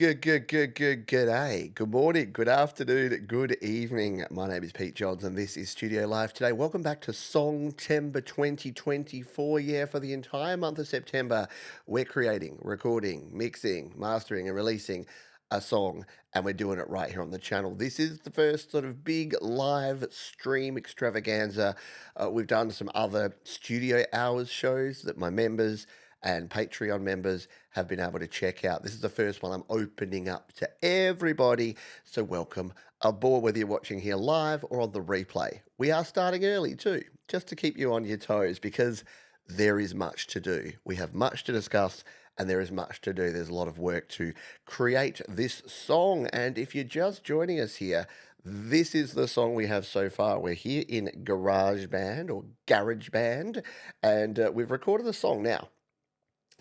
G'day. Good morning, good afternoon, good evening. My name is Pete Johns and this is Studio Live today. Welcome back to Songtember 2024. Yeah, for the entire month of September, we're creating, recording, mixing, mastering, and releasing a song, and we're doing it right here on the channel. This is the first sort of big live stream extravaganza. We've done some other studio hours shows that my members and Patreon members have been able to check out. This is the first one I'm opening up to everybody, so welcome aboard whether you're watching here live or on the replay. We are starting early too, just to keep you on your toes because there is much to do. We have much to discuss and there is much to do. There's a lot of work to create this song, and if you're just joining us here, this is the song we have so far. We're here in GarageBand or GarageBand, and we've recorded the song now.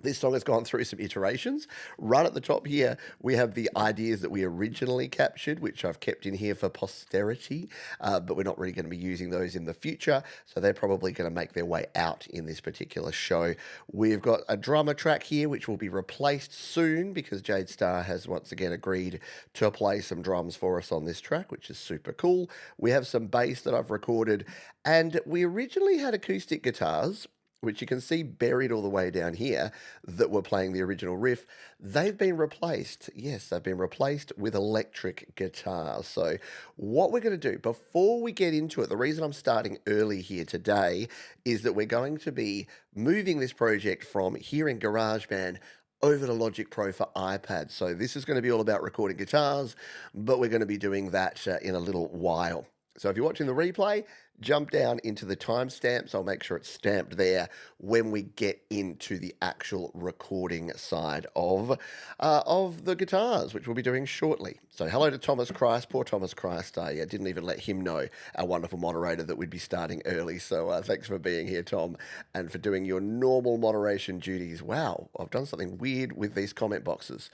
This song has gone through some iterations. Right at the top here, we have the ideas that we originally captured, which I've kept in here for posterity, but we're not really going to be using those in the future, so they're probably going to make their way out in this particular show. We've got a drummer track here, which will be replaced soon because Jade Starr has once again agreed to play some drums for us on this track, which is super cool. We have some bass that I've recorded, and we originally had acoustic guitars, which you can see buried all the way down here, that were playing the original riff. They've been replaced. Yes, they've been replaced with electric guitars. So what we're going to do before we get into it, the reason I'm starting early here today is that we're going to be moving this project from here in GarageBand over to Logic Pro for iPad. So this is going to be all about recording guitars, but we're going to be doing that in a little while. So if you're watching the replay, jump down into the timestamps. I'll make sure it's stamped there when we get into the actual recording side of the guitars, which we'll be doing shortly. So hello to Thomas Christ. Poor Thomas Christ. I didn't even let him know, our wonderful moderator, that we'd be starting early. So thanks for being here, Tom, and for doing your normal moderation duties. Wow, I've done something weird with these comment boxes.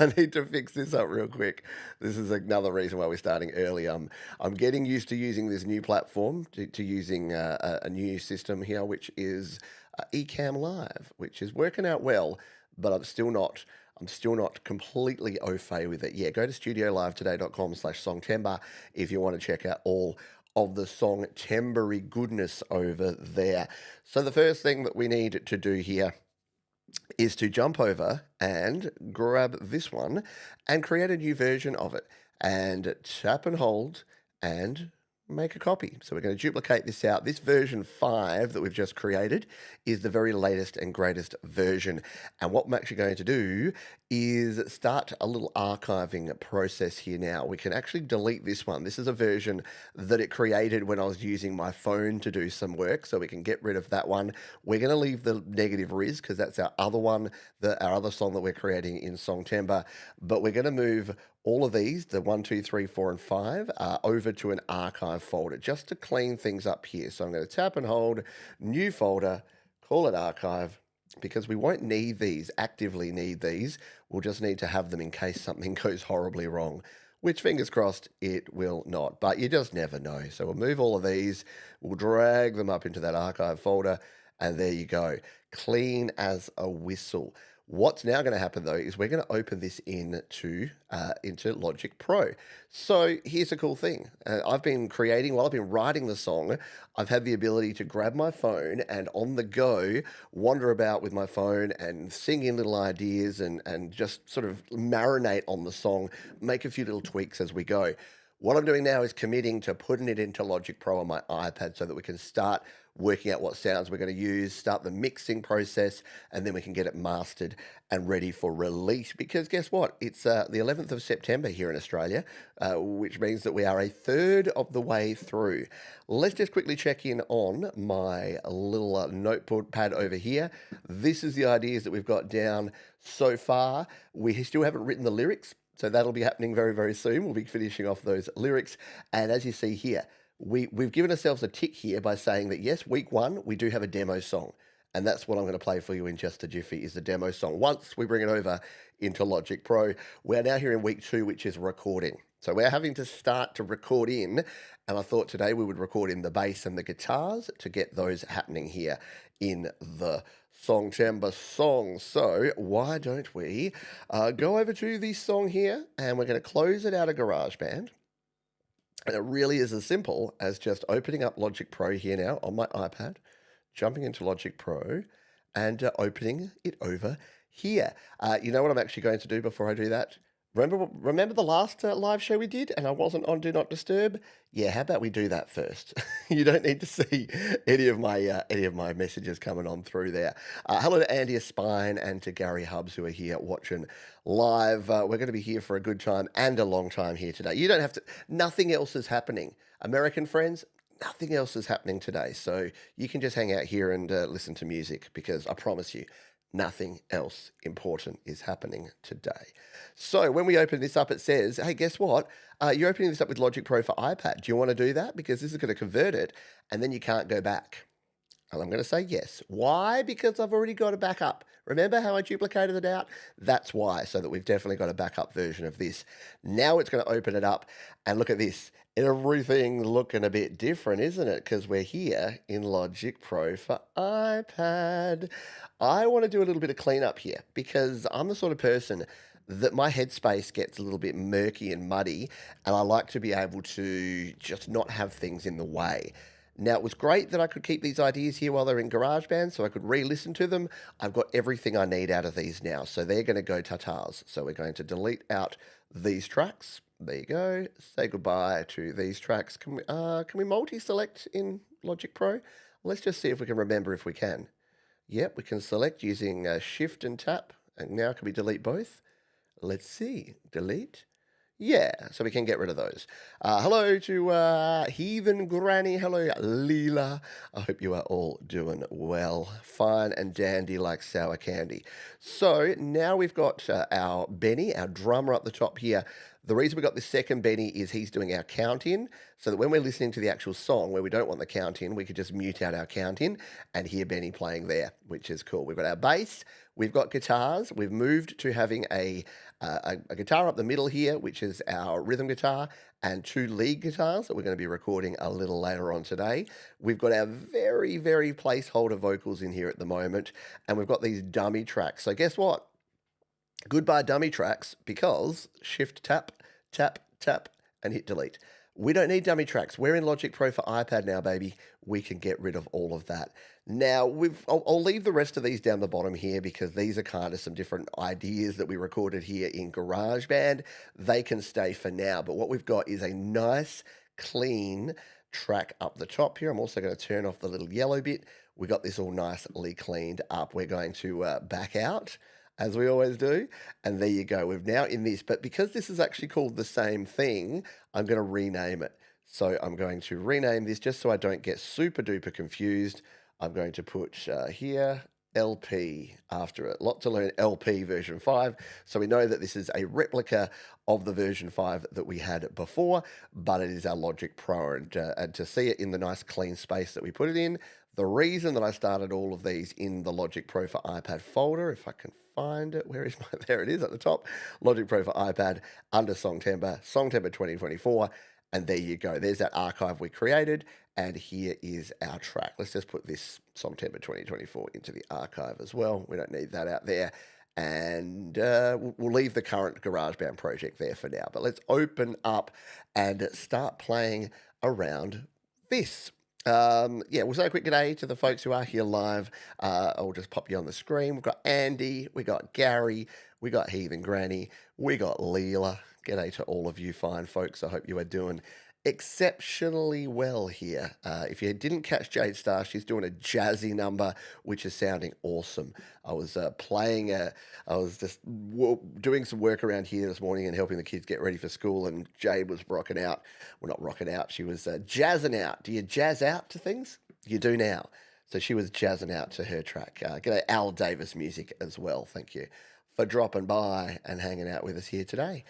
I need to fix this up real quick. This is another reason why we're starting early. I'm getting used to using this new platform, to using a new system here, which is Ecamm Live, which is working out well, but I'm still not completely au fait with it. Yeah, go to studiolivetoday.com/songtember if you want to check out all of the Songtembery goodness over there. So the first thing that we need to do here is to jump over and grab this one and create a new version of it, and tap and hold and make a copy. So we're going to duplicate this out. This version 5 that we've just created is the very latest and greatest version. And what I'm actually going to do is start a little archiving process here now. We can actually delete this one. This is a version that it created when I was using my phone to do some work, so we can get rid of that one. We're going to leave the negative Riz because that's our other one, our other song that we're creating in Songtember. But we're going to move all of these, the 1, 2, 3, 4, and 5, over to an archive folder just to clean things up here. So I'm going to tap and hold, new folder, call it archive, because we won't need these, actively need these. We'll just need to have them in case something goes horribly wrong, which fingers crossed it will not, but you just never know. So we'll move all of these, we'll drag them up into that archive folder, and there you go, clean as a whistle. What's now going to happen though is we're going to open this into Logic Pro. So here's a cool thing. I've been creating, while I've been writing the song, I've had the ability to grab my phone and on the go wander about with my phone and sing in little ideas and just sort of marinate on the song, make a few little tweaks as we go. What I'm doing now is committing to putting it into Logic Pro on my iPad so that we can start working out what sounds we're going to use, start the mixing process, and then we can get it mastered and ready for release. Because guess what? It's the 11th of September here in Australia, which means that we are a third of the way through. Let's just quickly check in on my little notepad over here. This is the ideas that we've got down so far. We still haven't written the lyrics, so that'll be happening very, very soon. We'll be finishing off those lyrics. And as you see here, we've given ourselves a tick here by saying that, yes, week 1, we do have a demo song. And that's what I'm going to play for you in just a jiffy, is the demo song. Once we bring it over into Logic Pro, we're now here in week 2, which is recording. So we're having to start to record in, and I thought today we would record in the bass and the guitars to get those happening here in the Songtember songs. So why don't we go over to the song here and we're going to close it out of GarageBand. And it really is as simple as just opening up Logic Pro here now on my iPad, jumping into Logic Pro and opening it over here. You know what I'm actually going to do before I do that? Remember the last live show we did and I wasn't on Do Not Disturb? Yeah, how about we do that first? You don't need to see any of my messages coming on through there. Hello to Andy Spine and to Gary Hubbs who are here watching live. We're going to be here for a good time and a long time here today. You don't have to. Nothing else is happening, American friends. Nothing else is happening today, so you can just hang out here and listen to music because I promise you, nothing else important is happening today. So when we open this up, it says, hey, guess what? You're opening this up with Logic Pro for iPad. Do you want to do that? Because this is going to convert it, and then you can't go back. And I'm going to say yes. Why? Because I've already got a backup. Remember how I duplicated it out? That's why, so that we've definitely got a backup version of this. Now it's going to open it up, and look at this. Everything looking a bit different, isn't it? Because we're here in Logic Pro for iPad. I want to do a little bit of cleanup here because I'm the sort of person that my headspace gets a little bit murky and muddy, and I like to be able to just not have things in the way. Now, it was great that I could keep these ideas here while they're in GarageBand so I could re-listen to them. I've got everything I need out of these now, so they're going to go ta-tas. So we're going to delete out these tracks. There you go. Say goodbye to these tracks. Can we multi-select in Logic Pro? Let's just see if we can remember if we can. Yep, we can select using Shift and Tap. And now can we delete both? Let's see. Delete. Yeah, so we can get rid of those. Hello to Heathen Granny. Hello, Leela. I hope you are all doing well. Fine and dandy like sour candy. So now we've got our Benny, our drummer up the top here. The reason we got this second Benny is he's doing our count in, so that when we're listening to the actual song where we don't want the count in, we could just mute out our count in and hear Benny playing there, which is cool. We've got our bass, we've got guitars, we've moved to having a guitar up the middle here, which is our rhythm guitar, and two lead guitars that we're going to be recording a little later on today. We've got our very, very placeholder vocals in here at the moment, and we've got these dummy tracks. So guess what? Goodbye dummy tracks, because Shift Tap, Tap, Tap, and hit delete. We don't need dummy tracks. We're in Logic Pro for iPad now, baby. We can get rid of all of that. Now, I'll leave the rest of these down the bottom here because these are kind of some different ideas that we recorded here in GarageBand. They can stay for now, but what we've got is a nice, clean track up the top here. I'm also going to turn off the little yellow bit. We got this all nicely cleaned up. We're going to back out, as we always do. And there you go. We're now in this. But because this is actually called the same thing, I'm going to rename it. So I'm going to rename this just so I don't get super duper confused. I'm going to put here LP after it. Lot to learn, LP version 5. So we know that this is a replica of the version 5 that we had before, but it is our Logic Pro. And to see it in the nice clean space that we put it in, the reason that I started all of these in the Logic Pro for iPad folder, if I can find it, where is my, there it is at the top, Logic Pro for iPad, under Songtember, Songtember 2024, and there you go. There's that archive we created, and here is our track. Let's just put this Songtember 2024 into the archive as well. We don't need that out there. And we'll leave the current GarageBand project there for now. But let's open up and start playing around this. Yeah, we'll say a quick good day to the folks who are here live. I'll just pop you on the screen. We've got Andy, we got Gary, we got Heathen Granny, we got Leela. G'day to all of you fine folks. I hope you are doing exceptionally well here. If you didn't catch Jade Star, she's doing a jazzy number, which is sounding awesome. I was I was just doing some work around here this morning and helping the kids get ready for school, and Jade was rocking out. Well, not rocking out, she was jazzing out. Do you jazz out to things? You do now. So she was jazzing out to her track. G'day Al Davis Music as well. Thank you for dropping by and hanging out with us here today.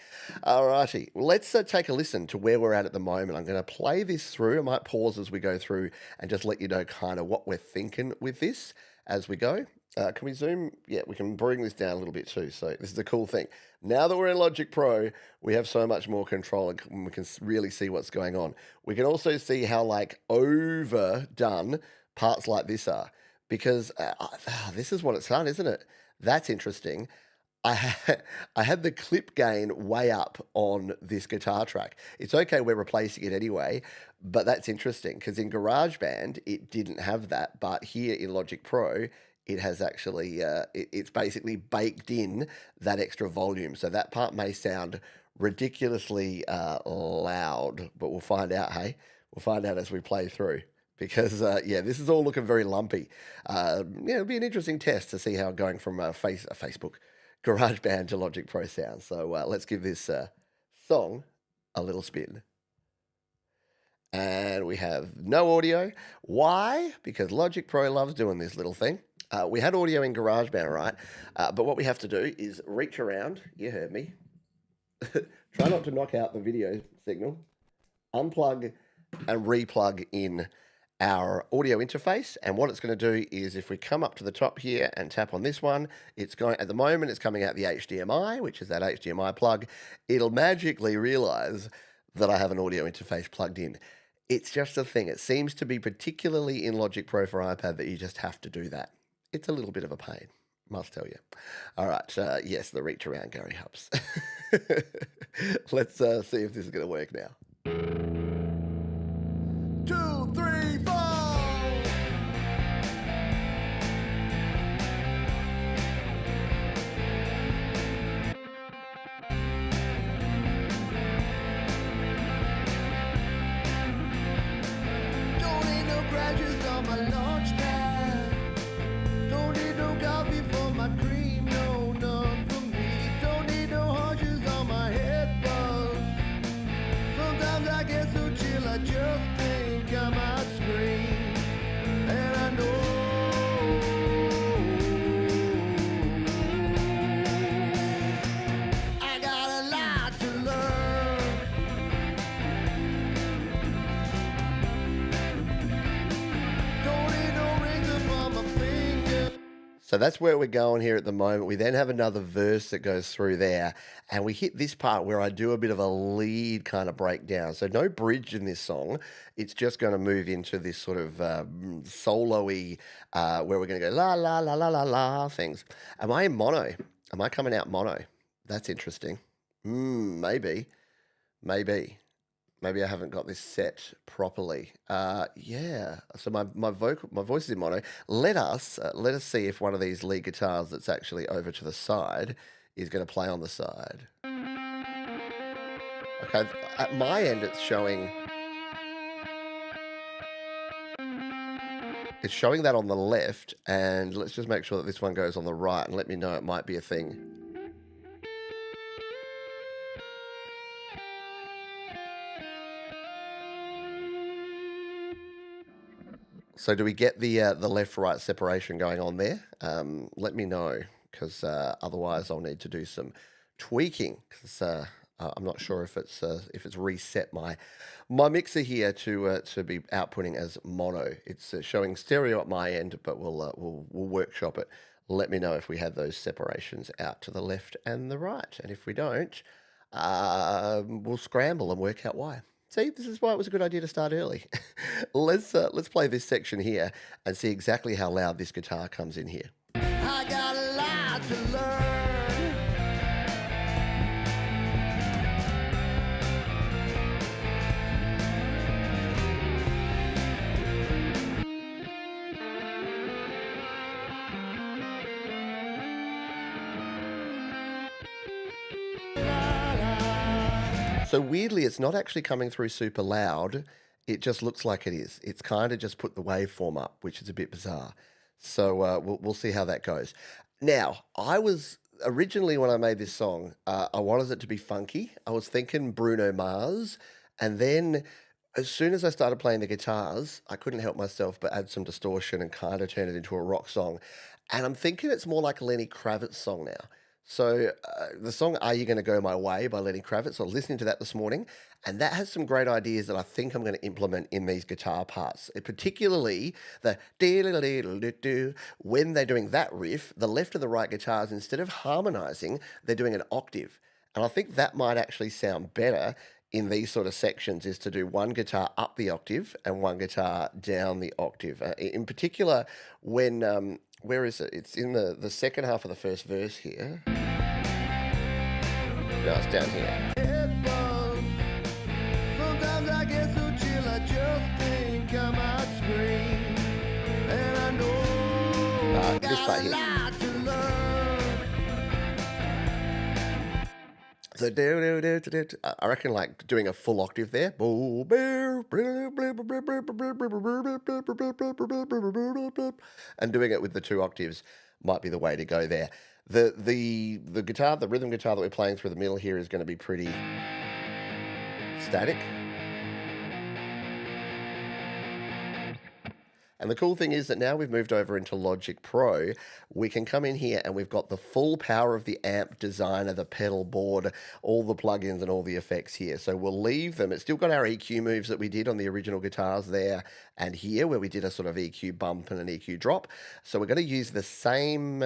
Alrighty, let's take a listen to where we're at the moment. I'm going to play this through. I might pause as we go through and just let you know kind of what we're thinking with this as we go. Can we zoom? Yeah, we can bring this down a little bit too. So this is the cool thing. Now that we're in Logic Pro, we have so much more control and we can really see what's going on. We can also see how like overdone parts like this are. because this is what it's done, isn't it? That's interesting. I had, I had the clip gain way up on this guitar track. It's okay, we're replacing it anyway, but that's interesting because in GarageBand it didn't have that, but here in Logic Pro it has actually it's basically baked in that extra volume. So that part may sound ridiculously loud, but we'll find out. Hey, we'll find out as we play through. Because yeah, this is all looking very lumpy. Yeah, it'll be an interesting test to see how going from Facebook GarageBand to Logic Pro sounds. So let's give this song a little spin. And we have no audio. Why? Because Logic Pro loves doing this little thing. We had audio in GarageBand, right? But what we have to do is reach around. You heard me. Try not to knock out the video signal. Unplug and replug in our audio interface. And what it's going to do is if we come up to the top here and tap on this one, it's going, at the moment, it's coming out the HDMI, which is that HDMI plug. It'll magically realize that I have an audio interface plugged in. It's just a thing. It seems to be particularly in Logic Pro for iPad that you just have to do that. It's a little bit of a pain, must tell you. All right. Yes, the reach around Gary helps. Let's see if this is going to work now. 2, 3, 4. Don't need no graduates on my launch pad. Don't need no coffee for my cream. No, none for me. Don't need no hunches on my head buzz. Sometimes I get so chill I just think I might scream. And I know I got a lot to learn. Don't need no rings upon my finger. So that's where we're going here at the moment. We then have another verse that goes through there, and we hit this part where I do a bit of a lead kind of breakdown. So no bridge in this song. It's just going to move into this sort of solo-y, where we're going to go la, la, la, la, la, la things. Am I in mono? Am I coming out mono? That's interesting. Maybe. Maybe. Maybe I haven't got this set properly. Yeah. So my voice is in mono. Let us see if one of these lead guitars that's actually over to the side is going to play on the side. Okay. At my end, it's showing that on the left, and let's just make sure that this one goes on the right, and let me know it might be a thing. So do we get the left-right separation going on there? Let me know, because otherwise I'll need to do some tweaking, because I'm not sure if it's reset my mixer here to be outputting as mono. It's showing stereo at my end, but we'll workshop it. Let me know if we have those separations out to the left and the right, and if we don't, we'll scramble and work out why. See, this is why it was a good idea to start early. Let's play this section here and see exactly how loud this guitar comes in here. I got a lot to learn. So weirdly, it's not actually coming through super loud. It just looks like it is. It's kind of just put the waveform up, which is a bit bizarre. So we'll see how that goes. Now, I was originally, when I made this song, I wanted it to be funky. I was thinking Bruno Mars. And then as soon as I started playing the guitars, I couldn't help myself but add some distortion and kind of turn it into a rock song. And I'm thinking it's more like a Lenny Kravitz song now. So the song "Are You Gonna Go My Way" by Lenny Kravitz, I was listening to that this morning, and that has some great ideas that I think I'm going to implement in these guitar parts. Particularly the dee-dee-dee-dee-dee-doo. When they're doing that riff, the left and the right guitars, instead of harmonizing, they're doing an octave. And I think that might actually sound better in these sort of sections is to do one guitar up the octave and one guitar down the octave. In particular, when where is it? It's in the second half of the first verse here. No, it's down here. Sometimes I get so chill, I just think I might scream. And I know this part here. So I reckon like doing a full octave there, and doing it with the two octaves might be the way to go there. The guitar, the rhythm guitar that we're playing through the middle here is going to be pretty static. And the cool thing is that now we've moved over into Logic Pro, we can come in here and we've got the full power of the amp designer, the pedal board, all the plugins and all the effects here. So we'll leave them. It's still got our EQ moves that we did on the original guitars there and here, where we did a sort of EQ bump and an EQ drop. So we're going to use the same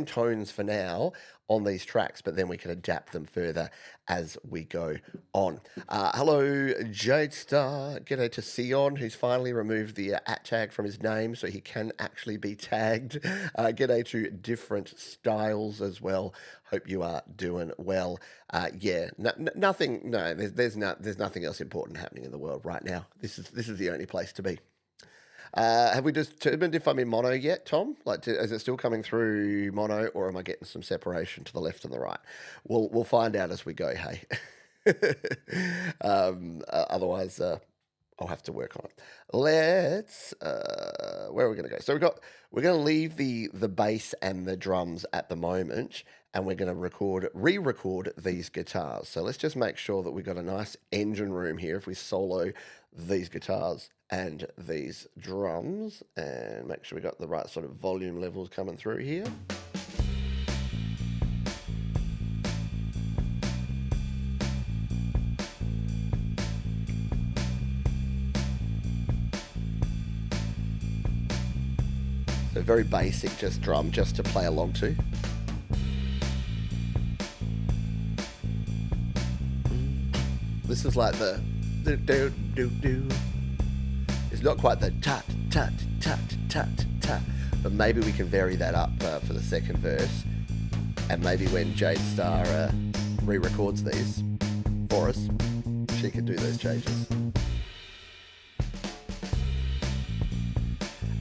tones for now on these tracks, but then we can adapt them further as we go on. Hello, Jade Star. G'day to Sion, who's finally removed the @ tag from his name so he can actually be tagged. G'day to Different Styles as well. Hope you are doing well. Yeah, nothing. No, there's nothing else important happening in the world right now. This is the only place to be. Have we determined if I'm in mono yet, Tom? Like, is it still coming through mono, or am I getting some separation to the left and the right? We'll find out as we go. Hey, otherwise I'll have to work on it. Let's. Where are we going to go? So we're going to leave the bass and the drums at the moment, and we're going to re-record these guitars. So let's just make sure that we've got a nice engine room here if we solo these guitars and these drums, and make sure we got the right sort of volume levels coming through here. So very basic, just drum, just to play along to. This is like the do. It's not quite the tut tut tut tut tut, but maybe we can vary that up for the second verse, and maybe when Jade Star re-records these for us, she can do those changes.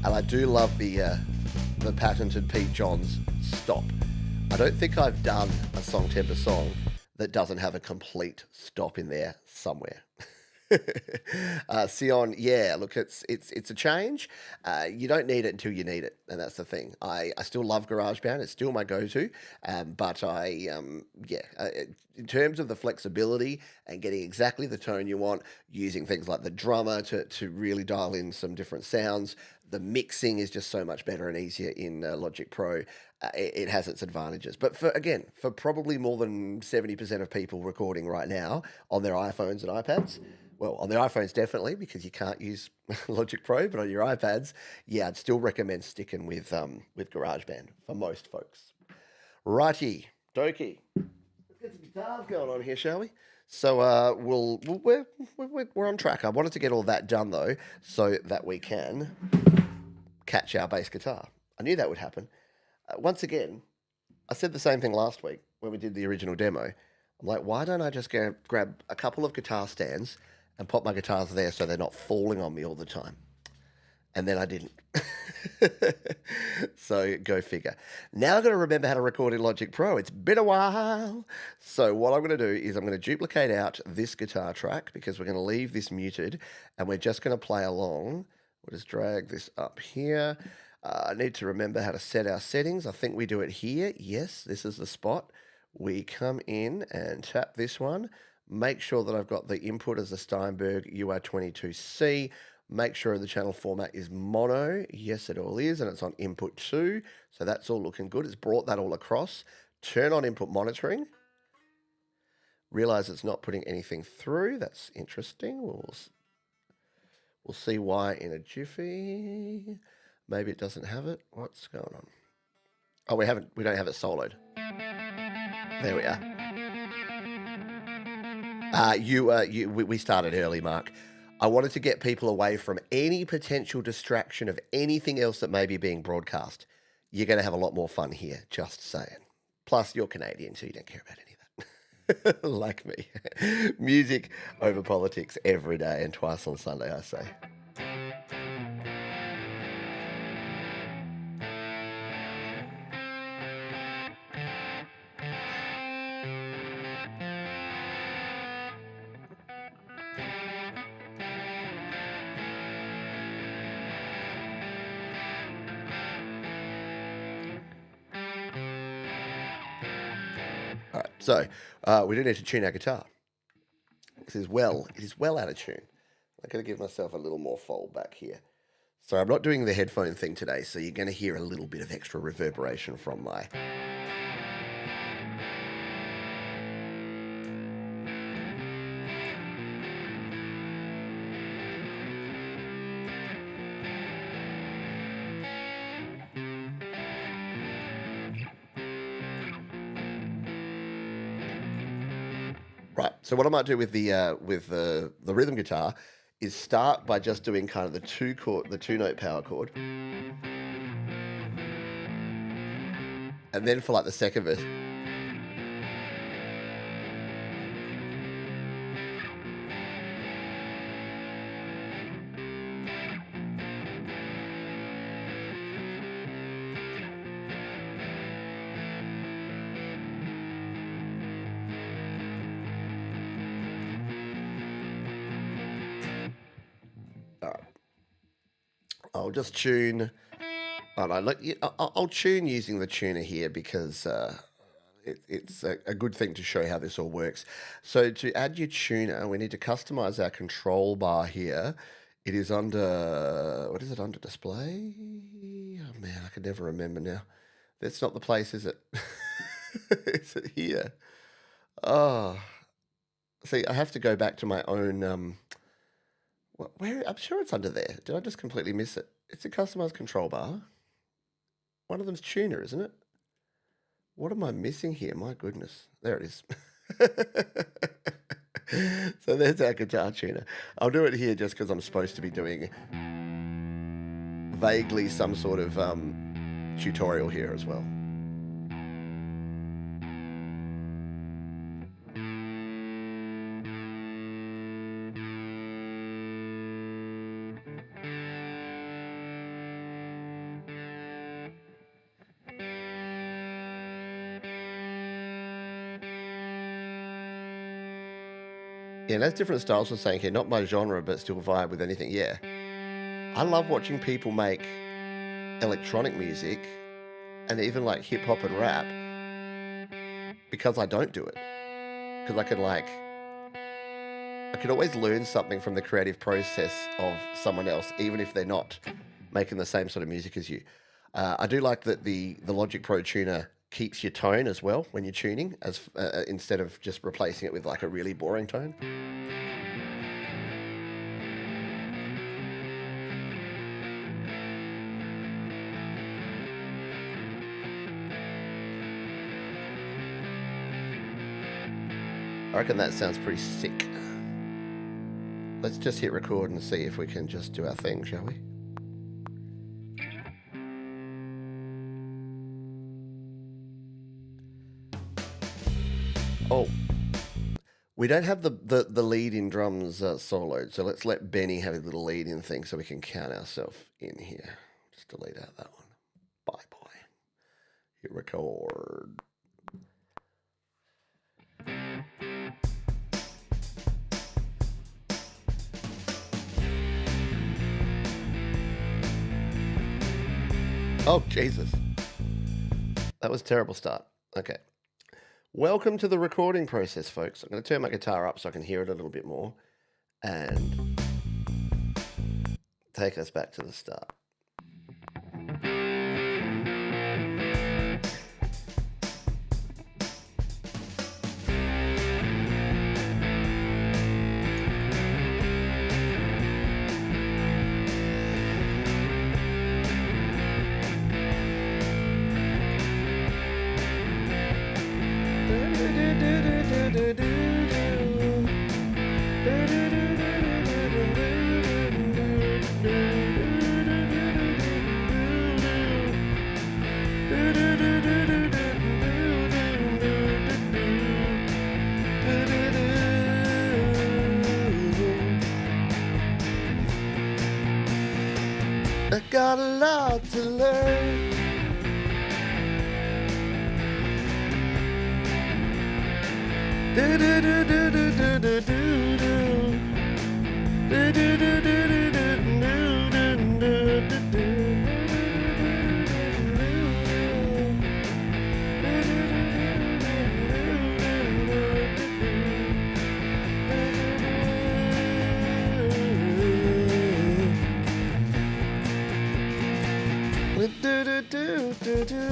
And I do love the patented Pete Johns stop. I don't think I've done a Songtember song that doesn't have a complete stop in there somewhere. Sion, yeah, look, it's a change. You don't need it until you need it, and that's the thing. I still love GarageBand; it's still my go-to. But in terms of the flexibility and getting exactly the tone you want, using things like the drummer to really dial in some different sounds, the mixing is just so much better and easier in Logic Pro. It has its advantages. But for probably more than 70% of people recording right now on their iPhones and iPads, well, on their iPhones definitely, because you can't use Logic Pro, but on your iPads, yeah, I'd still recommend sticking with GarageBand for most folks. Righty, dokey. Let's get some guitars going on here, shall we? So we're on track. I wanted to get all that done though, so that we can catch our bass guitar. I knew that would happen. Once again, I said the same thing last week when we did the original demo. I'm like, why don't I just go grab a couple of guitar stands and pop my guitars there so they're not falling on me all the time? And then I didn't. So go figure. Now I've got to remember how to record in Logic Pro. It's been a while. So what I'm going to do is I'm going to duplicate out this guitar track because we're going to leave this muted and we're just going to play along. We'll just drag this up here. I need to remember how to set our settings. I think we do it here. Yes, this is the spot. We come in and tap this one. Make sure that I've got the input as a Steinberg UR22C. Make sure the channel format is mono. Yes, it all is, and it's on input 2. So that's all looking good. It's brought that all across. Turn on input monitoring. Realize it's not putting anything through. That's interesting. We'll see why in a jiffy. Maybe it doesn't have it. What's going on? Oh, we don't have it soloed. There we are. We started early, Mark. I wanted to get people away from any potential distraction of anything else that may be being broadcast. You're going to have a lot more fun here, just saying. Plus, you're Canadian, so you don't care about any of that. Like me. Music over politics every day and twice on Sunday, I say. All right, so we do need to tune our guitar. It is well out of tune. I'm going to give myself a little more fold back here. So I'm not doing the headphone thing today, so you're going to hear a little bit of extra reverberation from my... Right, so what I might do with the rhythm guitar is start by just doing kind of the two note power chord, and then for like the second verse, I'll just tune. I'll tune using the tuner here because it's a good thing to show how this all works. So to add your tuner, we need to customize our control bar here. It is under, what is it, under display? Oh man, I can never remember now. That's not the place, is it? Is it here? Oh, see, I have to go back to my own, where, I'm sure it's under there. Did I just completely miss it? It's a customized control bar. One of them's tuner, isn't it? What am I missing here? My goodness. There it is. So there's our guitar tuner. I'll do it here just because I'm supposed to be doing vaguely some sort of tutorial here as well. Yeah, and that's different styles we're saying here. Not my genre, but still vibe with anything. Yeah. I love watching people make electronic music and even like hip hop and rap because I don't do it. Because I can always learn something from the creative process of someone else, even if they're not making the same sort of music as you. I do like that the Logic Pro tuner keeps your tone as well when you're tuning, as instead of just replacing it with like a really boring tone. I reckon that sounds pretty sick. Let's just hit record and see if we can just do our thing, shall we? Oh, we don't have the lead in drums soloed, so let's let Benny have a little lead in thing so we can count ourselves in here. Just delete out that one. Bye. Hit record. Oh, Jesus. That was a terrible start. Okay. Welcome to the recording process, folks. I'm going to turn my guitar up so I can hear it a little bit more and take us back to the start. I got a lot to learn. Do do do do do do do do do. Do do do do do do do do do.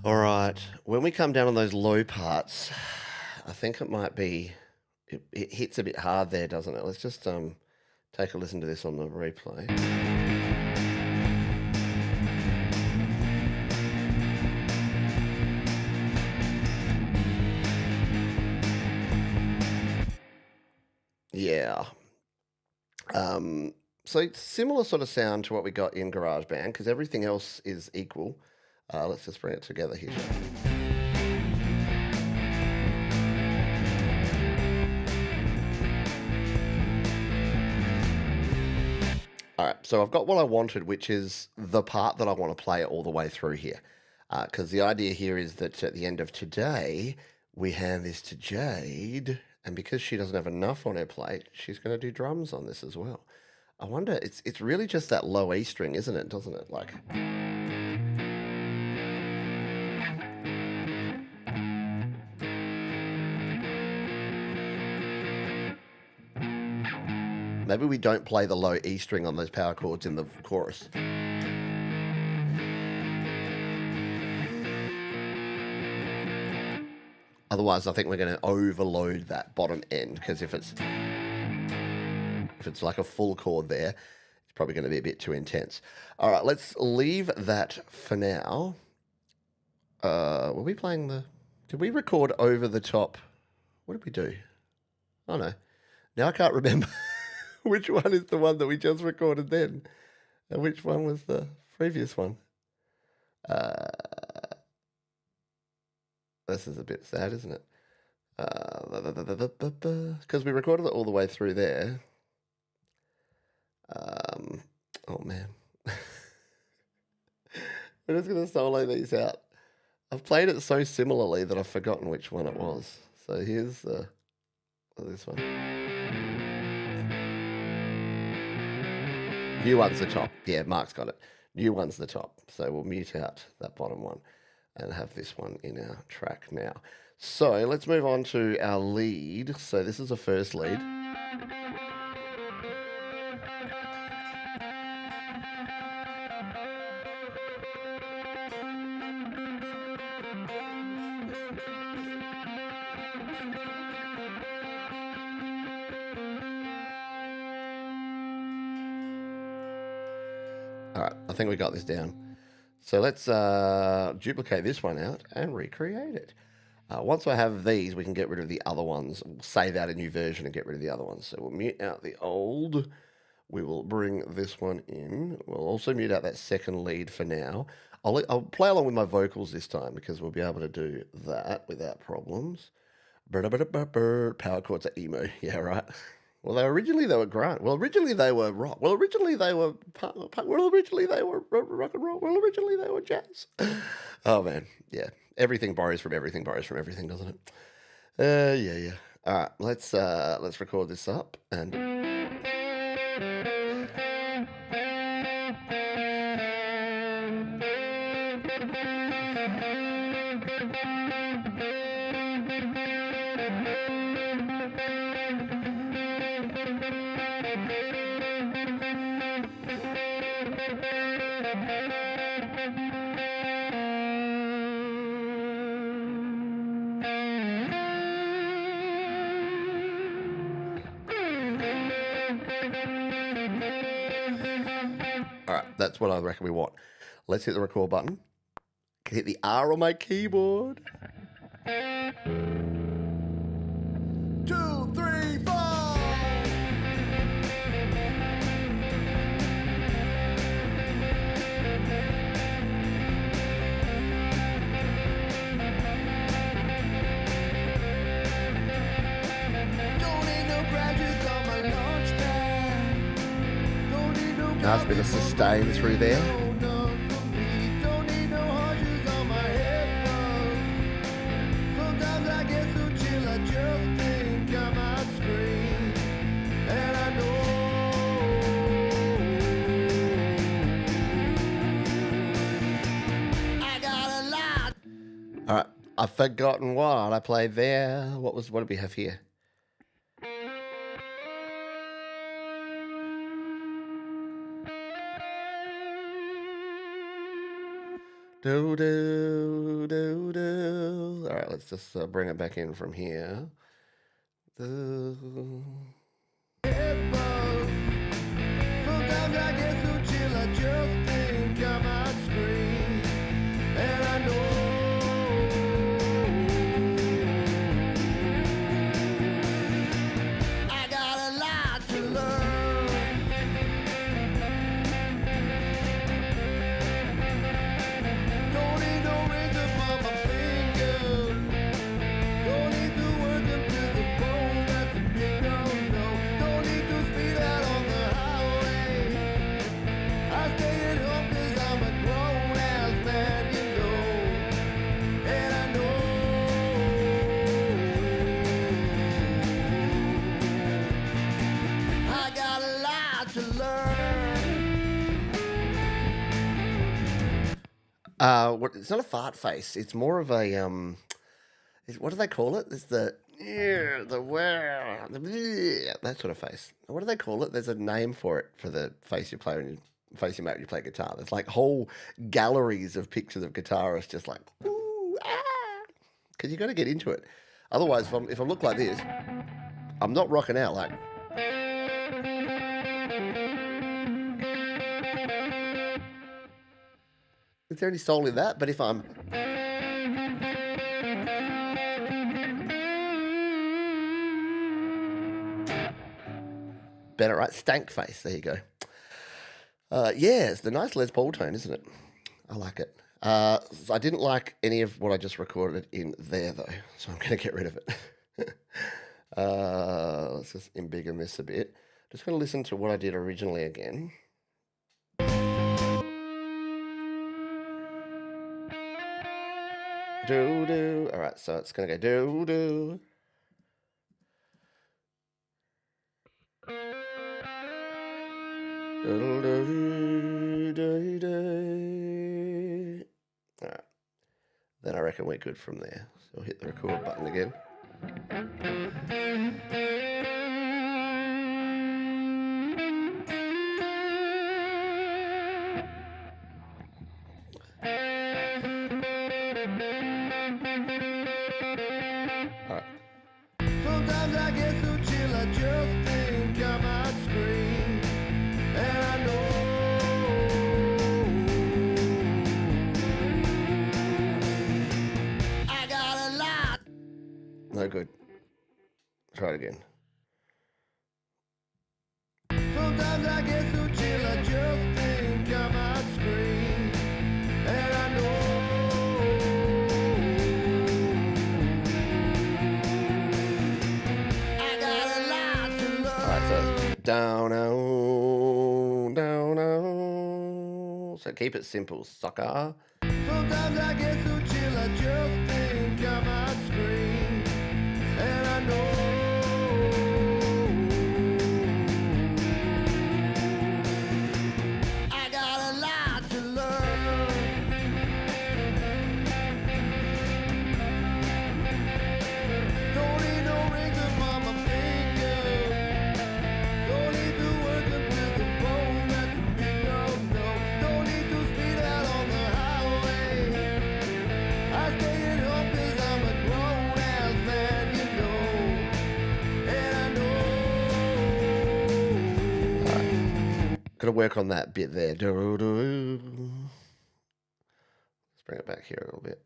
All right, when we come down on those low parts, I think it might be, it hits a bit hard there, doesn't it? Let's just take a listen to this on the replay. Yeah. So it's similar sort of sound to what we got in GarageBand because everything else is equal. Let's just bring it together here. All right, so I've got what I wanted, which is the part that I want to play all the way through here. Because the idea here is that at the end of today, we hand this to Jade, and because she doesn't have enough on her plate, she's going to do drums on this as well. I wonder, it's really just that low E string, isn't it? Doesn't it? Like... Maybe we don't play the low E string on those power chords in the chorus. Otherwise, I think we're going to overload that bottom end, because if it's like a full chord there, it's probably going to be a bit too intense. All right, let's leave that for now. Were we playing the... Did we record over the top? What did we do? Oh, no. Now I can't remember. Which one is the one that we just recorded then? And which one was the previous one? This is a bit sad, isn't it? Because we recorded it all the way through there. Oh, man. We're just going to solo these out. I've played it so similarly that I've forgotten which one it was. So here's this one. New one's the top. Yeah, Mark's got it. New one's the top. So we'll mute out that bottom one and have this one in our track now. So let's move on to our lead. So this is the first lead. All right, I think we got this down. So let's duplicate this one out and recreate it. Once I have these, we can get rid of the other ones. We'll save out a new version and get rid of the other ones. So we'll mute out the old. We will bring this one in. We'll also mute out that second lead for now. I'll play along with my vocals this time because we'll be able to do that without problems. Power chords are emo. Yeah, right. Well, originally they were grunt. Well, originally they were rock. Well, originally they were punk. Well, originally they were rock and roll. Well, originally they were jazz. Oh, man. Yeah. Everything borrows from everything, doesn't it? Yeah. All right, let's record this up and. All right, that's what I reckon we want. Let's hit the record button. Hit the R on my keyboard. 2, 3, 4. Nice bit of sustain through there. All right, I've forgotten what I played there. What did we have here? Do do do do. All right, let's just bring it back in from here. Sometimes I get so chill, I just think I might scream, and I know I got a lot to learn. Don't need no rings upon my finger. Don't need to work them to the bone. That's a big no-no. Don't need to speed out on the highway. I stay at home 'cause I'm a grown-ass man, you know. And I know I got a lot to learn. It's not a fart face. It's more of a what do they call it? It's the that sort of face. What do they call it? There's a name for it for the face you play when you face you make when you play guitar. There's like whole galleries of pictures of guitarists just like ooh ah, because you got to get into it. Otherwise, if I look like this, I'm not rocking out like. Is there any soul in that? But if I'm better, right? Stank face. There you go. Yeah, it's the nice Les Paul tone, isn't it? I like it. So I didn't like any of what I just recorded in there, though, so I'm going to get rid of it. Let's just embiggen this a bit. Just going to listen to what I did originally again. Do do. All right, so it's gonna go do do. Do do do do. All right. Then I reckon we're good from there. So we'll hit the record button again. Sometimes I get so chill, I just think I might scream, and I know I got a lot. No good. Try it again. Sometimes I get so chill, I just think I might scream, and I know. Down, down, down. So keep it simple, sucker. Sometimes I get so chill, I just think I might scream, and I know. to work on that bit there. Let's bring it back here a little bit.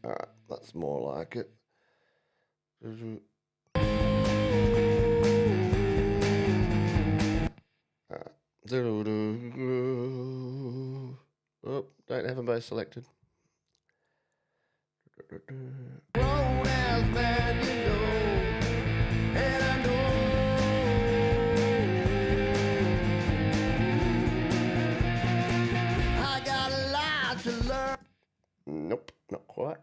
All right, that's more like it. Oh, don't have them both selected. Nope, not quite.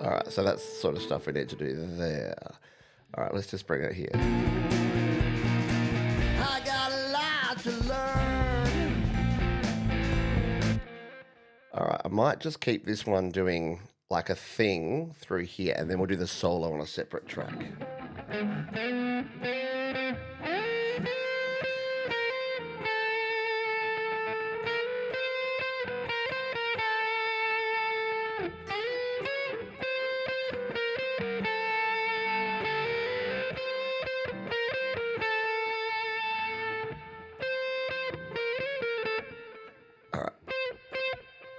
All right, so that's the sort of stuff we need to do there. All right, let's just bring it here. I got a lot to learn. All right, I might just keep this one doing like a thing through here, and then we'll do the solo on a separate track.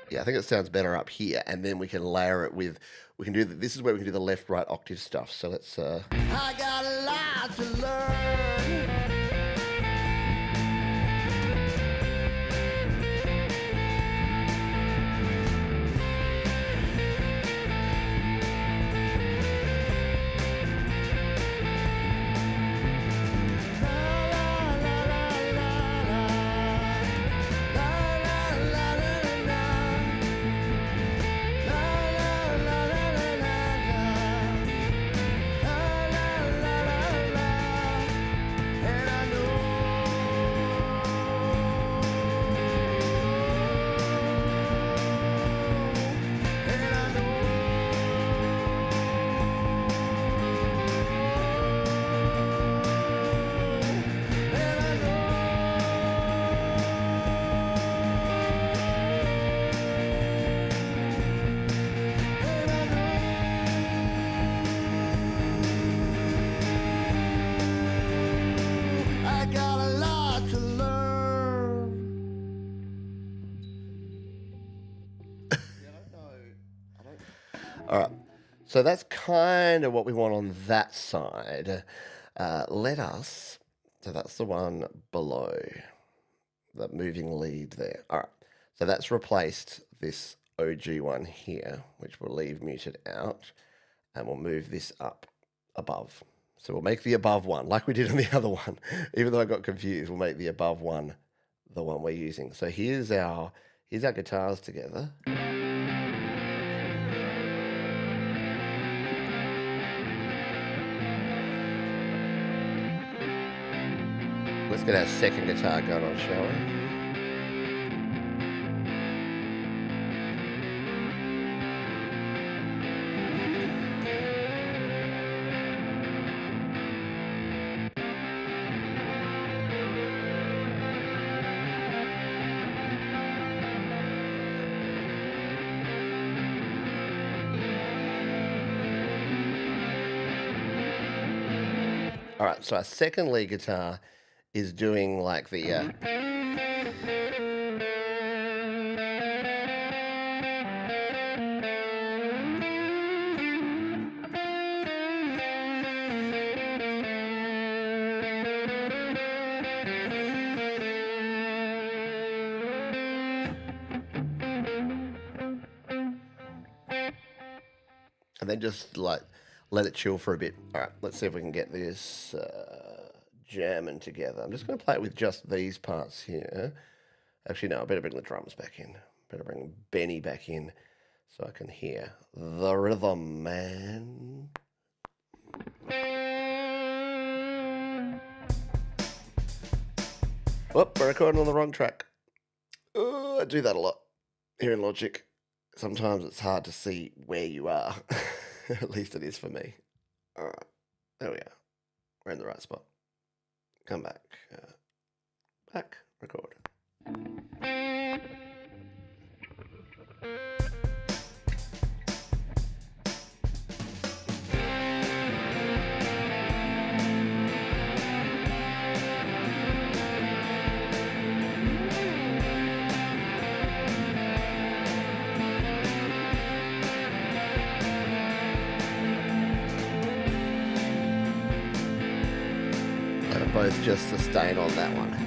Yeah, I think it sounds better up here, and then we can layer it with, we can do, this is where we can do the left-right octave stuff, so let's, I got a lot to learn. All right, so that's kind of what we want on that side. So that's the one below, the moving lead there. All right, so that's replaced this OG one here, which we'll leave muted out, and we'll move this up above. So we'll make the above one, like we did on the other one. Even though I got confused, we'll make the above one the one we're using. So here's our guitars together. Let's get our second guitar going on, shall we? All right, so our second lead guitar is doing like the and then just like let it chill for a bit. All right, let's see if we can get this jamming together. I'm just going to play it with just these parts here. Actually, no, I better bring the drums back in. Better bring Benny back in so I can hear the rhythm, man. Whoop, we're recording on the wrong track. Oh, I do that a lot here in Logic. Sometimes it's hard to see where you are. At least it is for me. All right, there we are. We're in the right spot. Come back. Back. Record. Let them both just sustain on that one.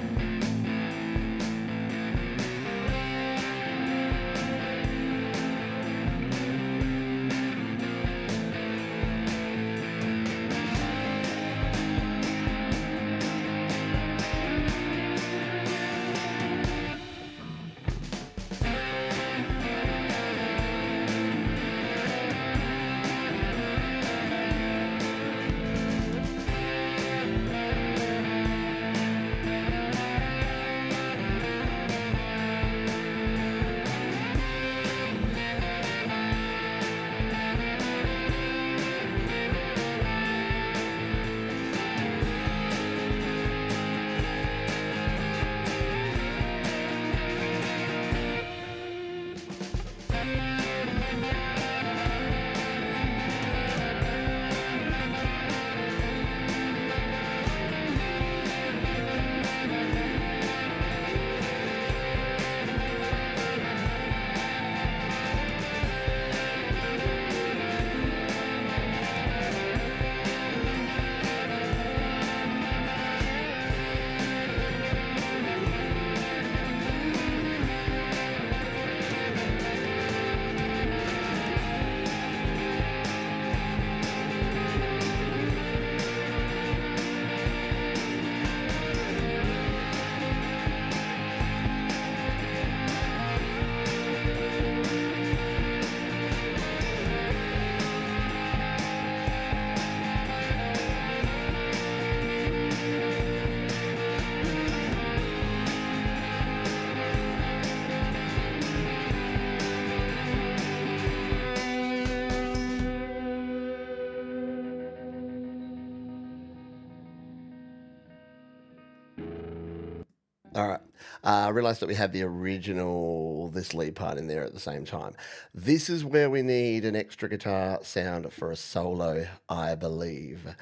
All right. I realized that we had the original, this lead part in there at the same time. This is where we need an extra guitar sound for a solo, I believe.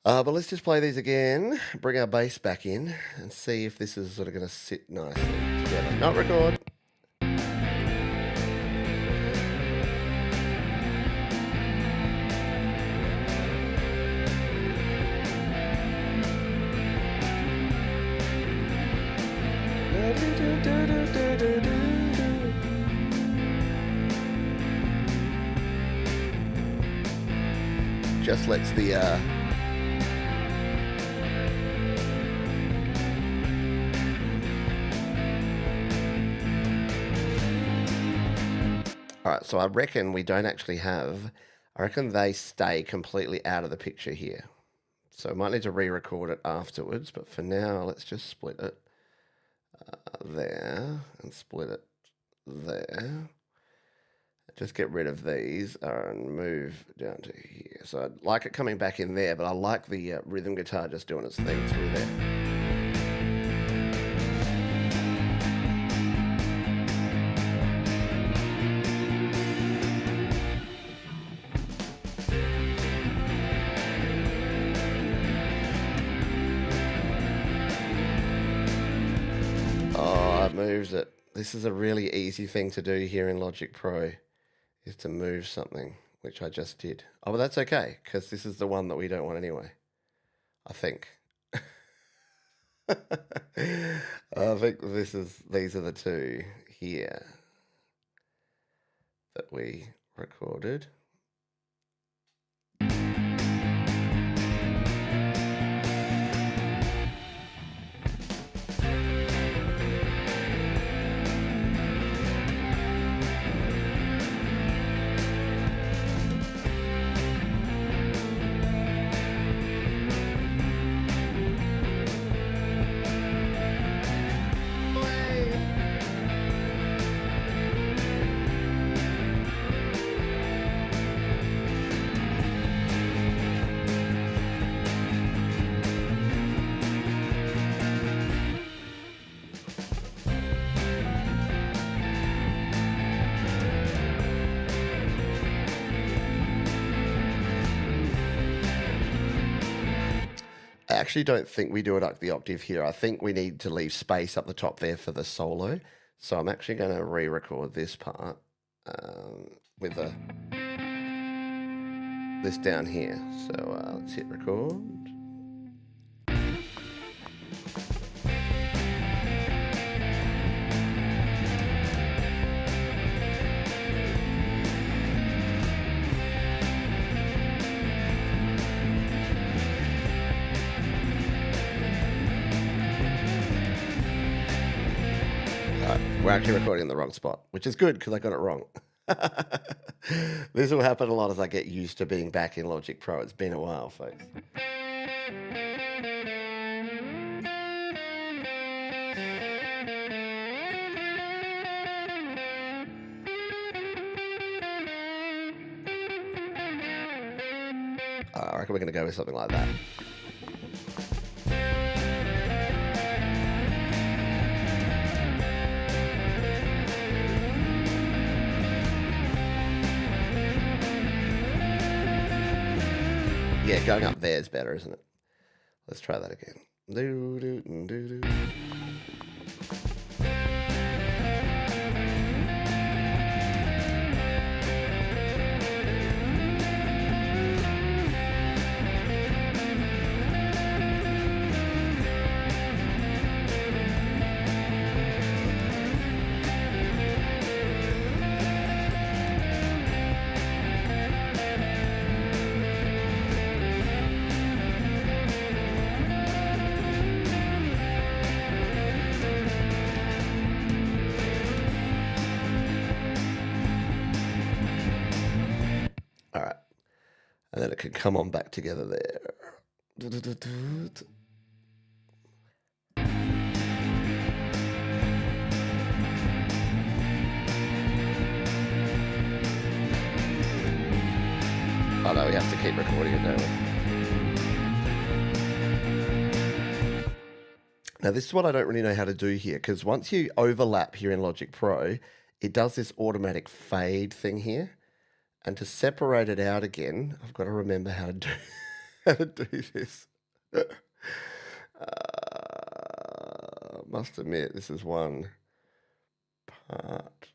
But let's just play these again, bring our bass back in, and see if this is sort of going to sit nicely together. Not record. Just lets the all right, so I reckon we don't actually have, I reckon they stay completely out of the picture here. So I might need to re-record it afterwards, but for now, let's just split it there and split it there. Just get rid of these and move down to here. So I like it coming back in there, but I like the rhythm guitar just doing its thing through there. Oh, it moves it. This is a really easy thing to do here in Logic Pro, is to move something, which I just did. Oh, but that's okay, because this is the one that we don't want anyway, I think. I think these are the two here that we recorded. actually don't think we do it up the octave here. I think we need to leave space up the top there for the solo. So I'm actually going to re-record this part with this down here. So let's hit record. We're actually recording in the wrong spot, which is good because I got it wrong. This will happen a lot as I get used to being back in Logic Pro. It's been a while, folks. I reckon we're going to go with something like that. Yeah, going up there is better, isn't it? Let's try that again. Do. All right. And then it can come on back together there. Oh no, we have to keep recording it, don't we? Now this is what I don't really know how to do here, because once you overlap here in Logic Pro, it does this automatic fade thing here. And to separate it out again, I've got to remember how to do, how to do this. Must admit, this is one part.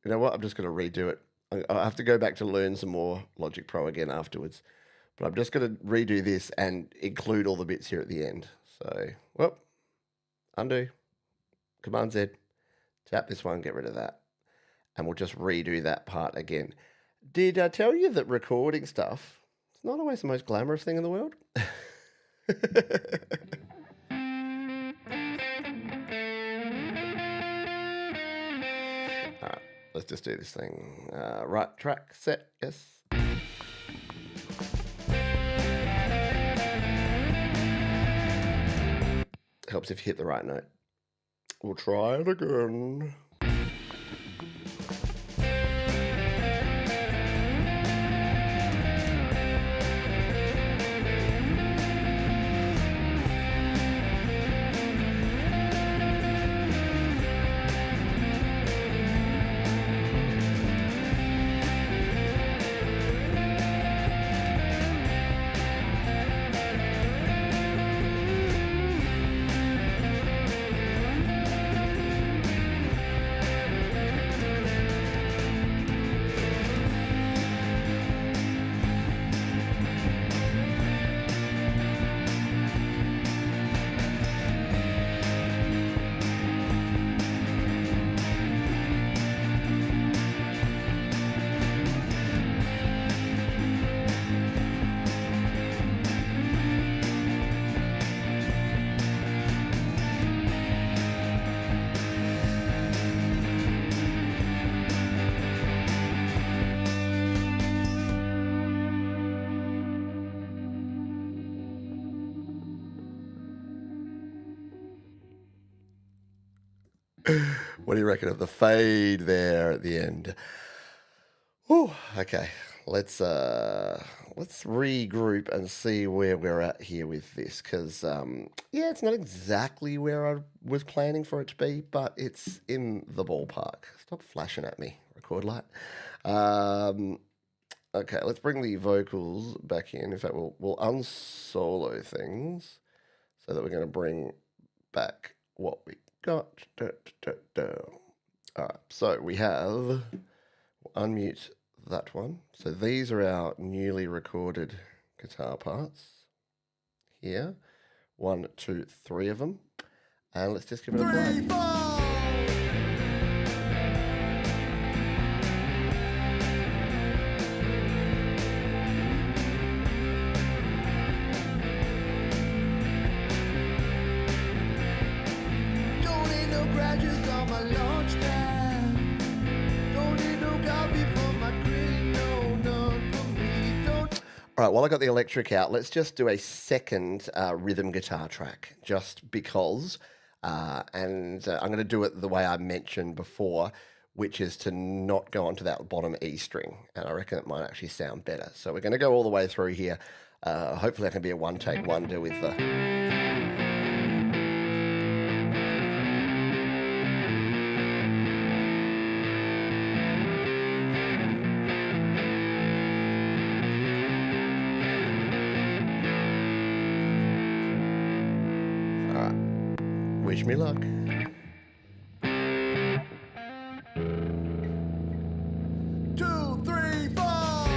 You know what? I'm just going to redo it. I have to go back to learn some more Logic Pro again afterwards. But I'm just going to redo this and include all the bits here at the end. So, well, undo, Command Z, tap this one, get rid of that. And we'll just redo that part again. Did I tell you that recording stuff, it's not always the most glamorous thing in the world? All right, let's just do this thing. Right track set, yes. Helps if you hit the right note. We'll try it again. What do you reckon of the fade there at the end? Oh, okay. Let's regroup and see where we're at here with this, because yeah, it's not exactly where I was planning for it to be, but it's in the ballpark. Stop flashing at me, record light. Okay, let's bring the vocals back in. In fact, we'll unsolo things. so that we're going to bring back what we got. All right, so we have, unmute that one. So these are our newly recorded guitar parts here. 1, 2, 3 of them. And let's just give it a play. Don't need no graduates on my launch pad. Don't need no coffee for my green, no, none for me. Don't. All right, while I got the electric out, let's just do a second rhythm guitar track, just because. I'm going to do it the way I mentioned before, which is to not go onto that bottom E string. And I reckon it might actually sound better. So we're going to go all the way through here. Hopefully that can be a one-take wonder with the... Wish me luck. Two, three, four.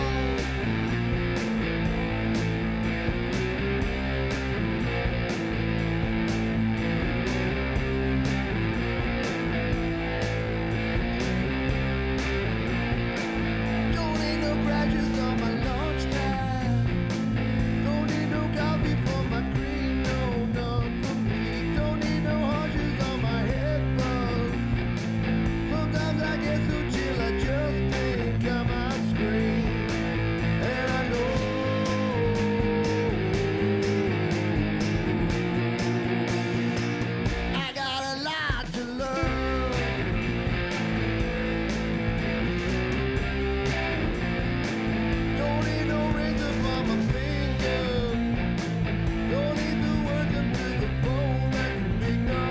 Don't need no graduates on my launch pad. Don't need no coffee for my green, no, none for me. Don't need no hunches on my head buzz. Sometimes I get so chill I just think I might scream. And I know I got a lot to learn. Don't need no rings upon my finger. Don't need to work up to the bone like a big no.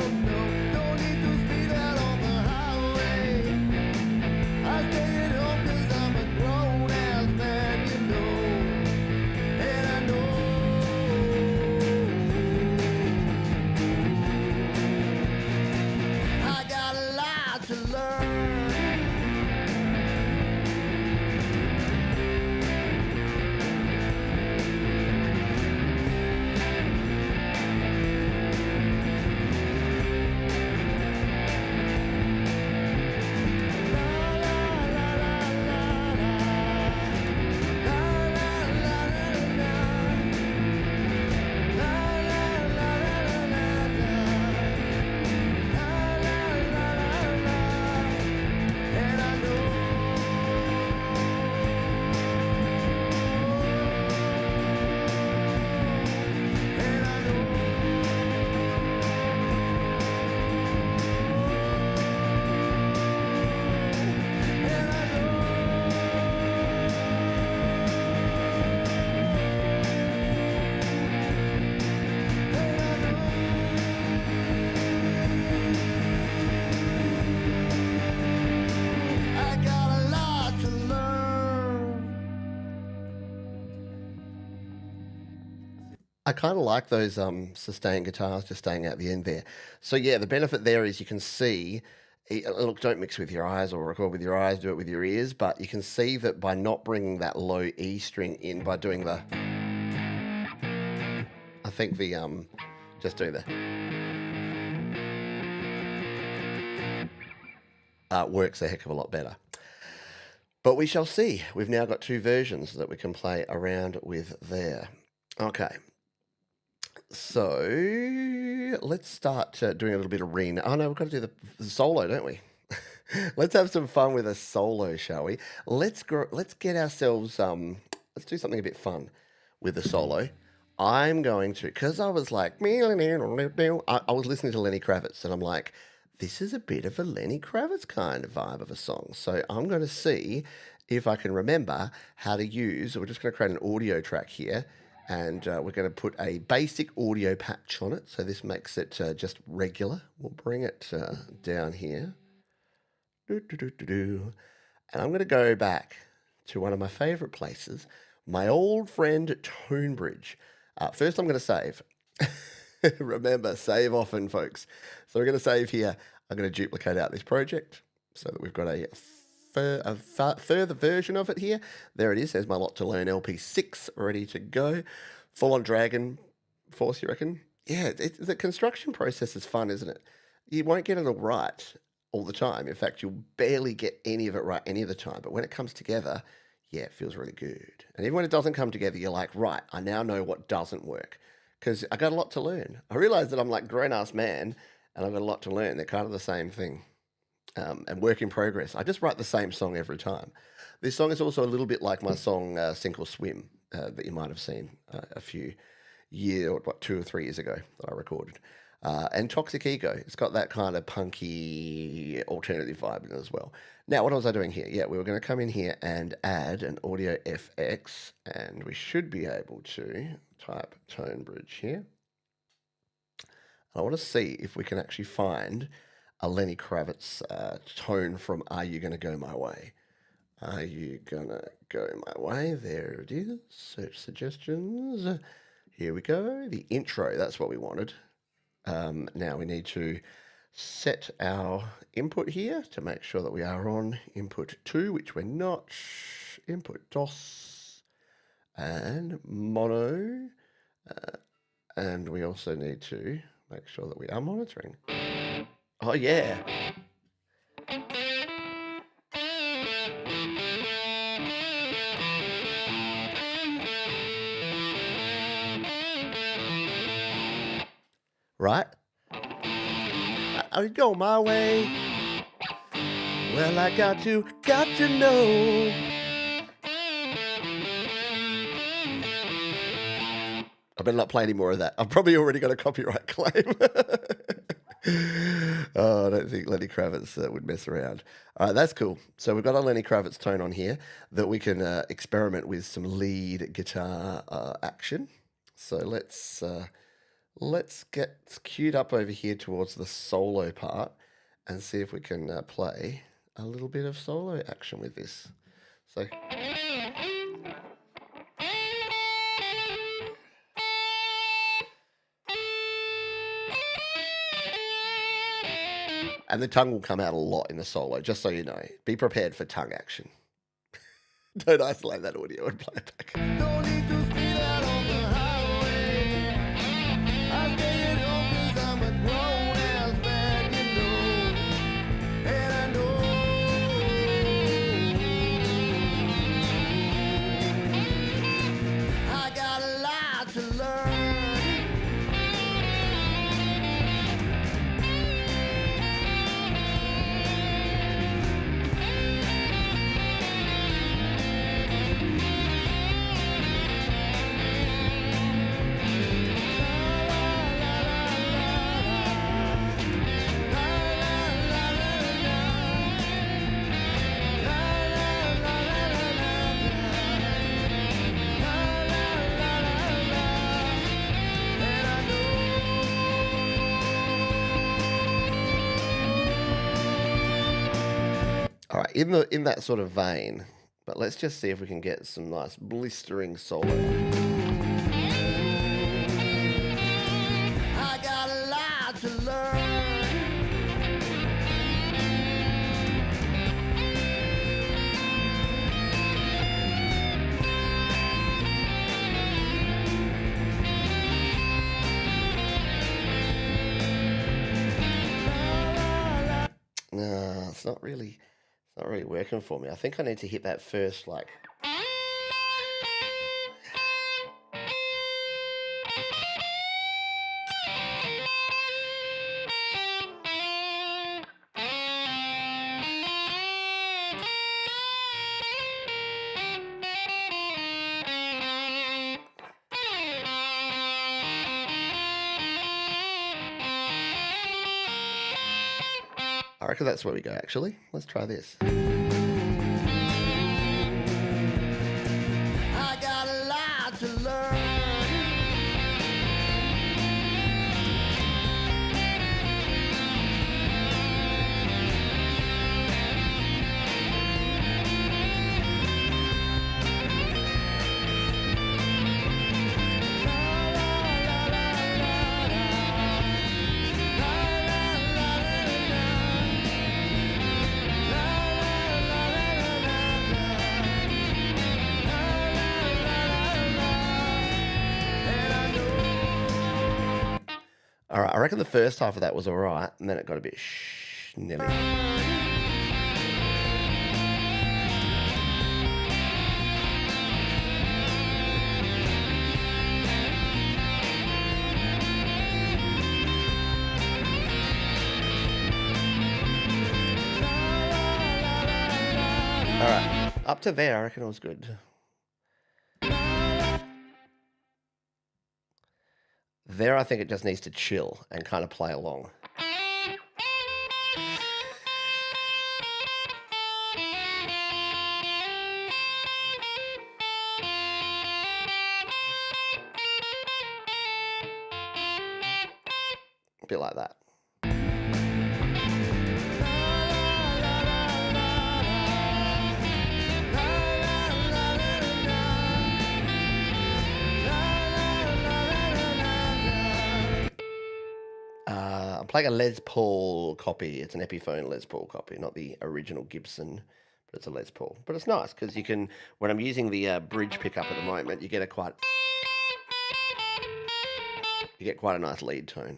Don't need to speed out on the highway. I stay at home 'cause I'm a grown ass man, you know. And I know I got a lot to learn. And I know and I I got a lot to learn. I kind of like those sustained guitars just staying out the end there. So yeah, the benefit there is you can see, look, don't mix with your eyes or record with your eyes, do it with your ears, but you can see that by not bringing that low E string in, by doing the, I think the, just do the, works a heck of a lot better. But we shall see. We've now got two versions that we can play around with there. Okay. So let's start doing a little bit of Oh no, we've got to do the solo, don't we? Let's have some fun with a solo, shall we? Let's get ourselves let's do something a bit fun with the solo. I'm going to, because I was like, I was listening to Lenny Kravitz and I'm like, this is a bit of a Lenny Kravitz kind of vibe of a song. So I'm going to see if I can remember how to use, we're just going to create an audio track here. And we're going to put a basic audio patch on it. So this makes it just regular. We'll bring it down here. And I'm going to go back to one of my favorite places, my old friend Tonebridge. First, I'm going to save. Remember, save often, folks. So we're going to save here. I'm going to duplicate out this project so that we've got a further version of it here. There it is. There's my Lot to Learn LP6 ready to go. Full on Dragon Force, you reckon? Yeah, the construction process is fun, isn't it? You won't get it all right all the time. In fact, you'll barely get any of it right any of the time. But when it comes together, yeah, it feels really good. And even when it doesn't come together, you're like, right, I now know what doesn't work because I got a lot to learn. I realize that I'm like grown-ass man and I've got a lot to learn. They're kind of the same thing. And work in progress. I just write the same song every time. This song is also a little bit like my song Sink or Swim that you might have seen a few years, or 2 or 3 years ago that I recorded. And Toxic Ego. It's got that kind of punky alternative vibe in it as well. Now, what was I doing here? Yeah, we were going to come in here and add an audio FX, and we should be able to type tone bridge here. I want to see if we can actually find a Lenny Kravitz tone from Are You Gonna Go My Way? Are You Gonna Go My Way? There it is. Search suggestions. Here we go. The intro, that's what we wanted. Now we need to set our input here to make sure that we are on input 2, which we're not. Input DOS and mono. And we also need to make sure that we are monitoring. Oh, yeah. Right? I go my way. Well, I got to know. I better not play any more of that. I've probably already got a copyright claim. Oh, I don't think Lenny Kravitz would mess around. All right, that's cool. So we've got a Lenny Kravitz tone on here that we can experiment with some lead guitar action. So let's get queued up over here towards the solo part and see if we can play a little bit of solo action with this. So. And the tongue will come out a lot in the solo, just so you know. Be prepared for tongue action. Don't isolate that audio and play it back. Don't need to speed out on the highway. I stay at home 'cause I'm a grown-ass man, you know. And I know I got a lot to learn. All right, in that sort of vein, but let's just see if we can get some nice blistering solo. I got a lot to learn. No, it's not really working for me. I think I need to hit that first, like. I reckon that's where we go, actually. Let's try this. I got a lot to learn. I reckon the first half of that was all right, and then it got a bit snilly. All right, up to there, I reckon it was good. There, I think it just needs to chill and kind of play along. A bit like that. I'm playing a Les Paul copy. It's an Epiphone Les Paul copy, not the original Gibson, but it's a Les Paul. But it's nice because you can, when I'm using the bridge pickup at the moment, you get quite a nice lead tone.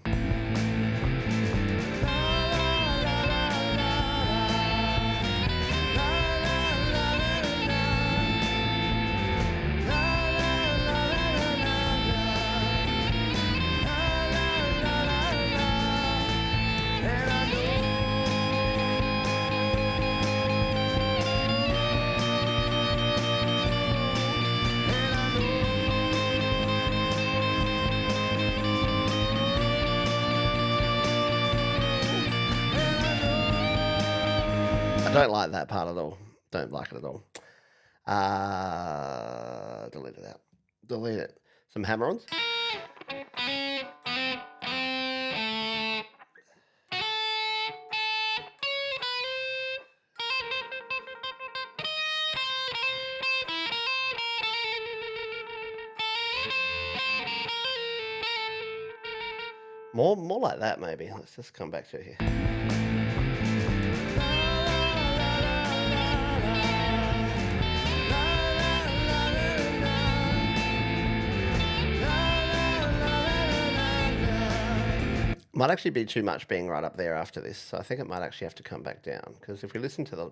I don't like that part at all. Don't like it at all. Delete it out. Delete it. Some hammer-ons. More like that, maybe. Let's just come back to it here. Might actually be too much being right up there after this, so I think it might actually have to come back down, because if we listen to the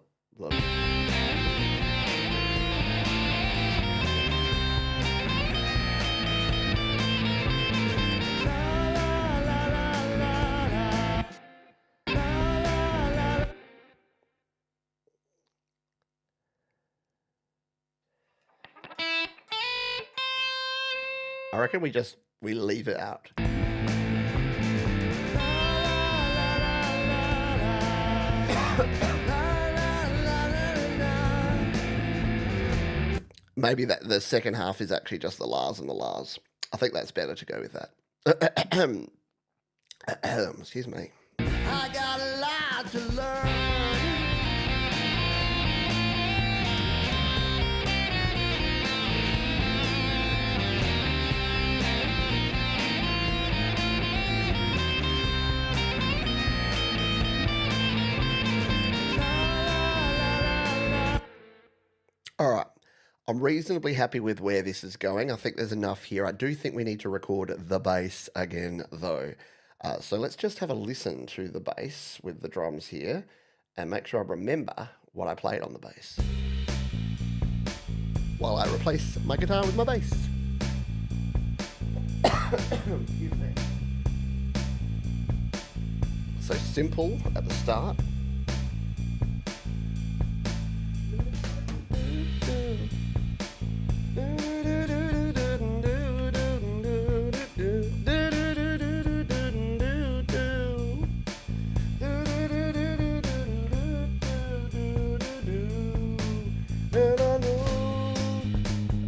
I reckon we leave it out. Maybe that the second half is actually just the Lars and the Lars. I think that's better to go with that. Excuse me. I got a lot to learn. All right. I'm reasonably happy with where this is going. I think there's enough here. I do think we need to record the bass again, though. So let's just have a listen to the bass with the drums here and make sure I remember what I played on the bass while I replace my guitar with my bass. Excuse me. So simple at the start.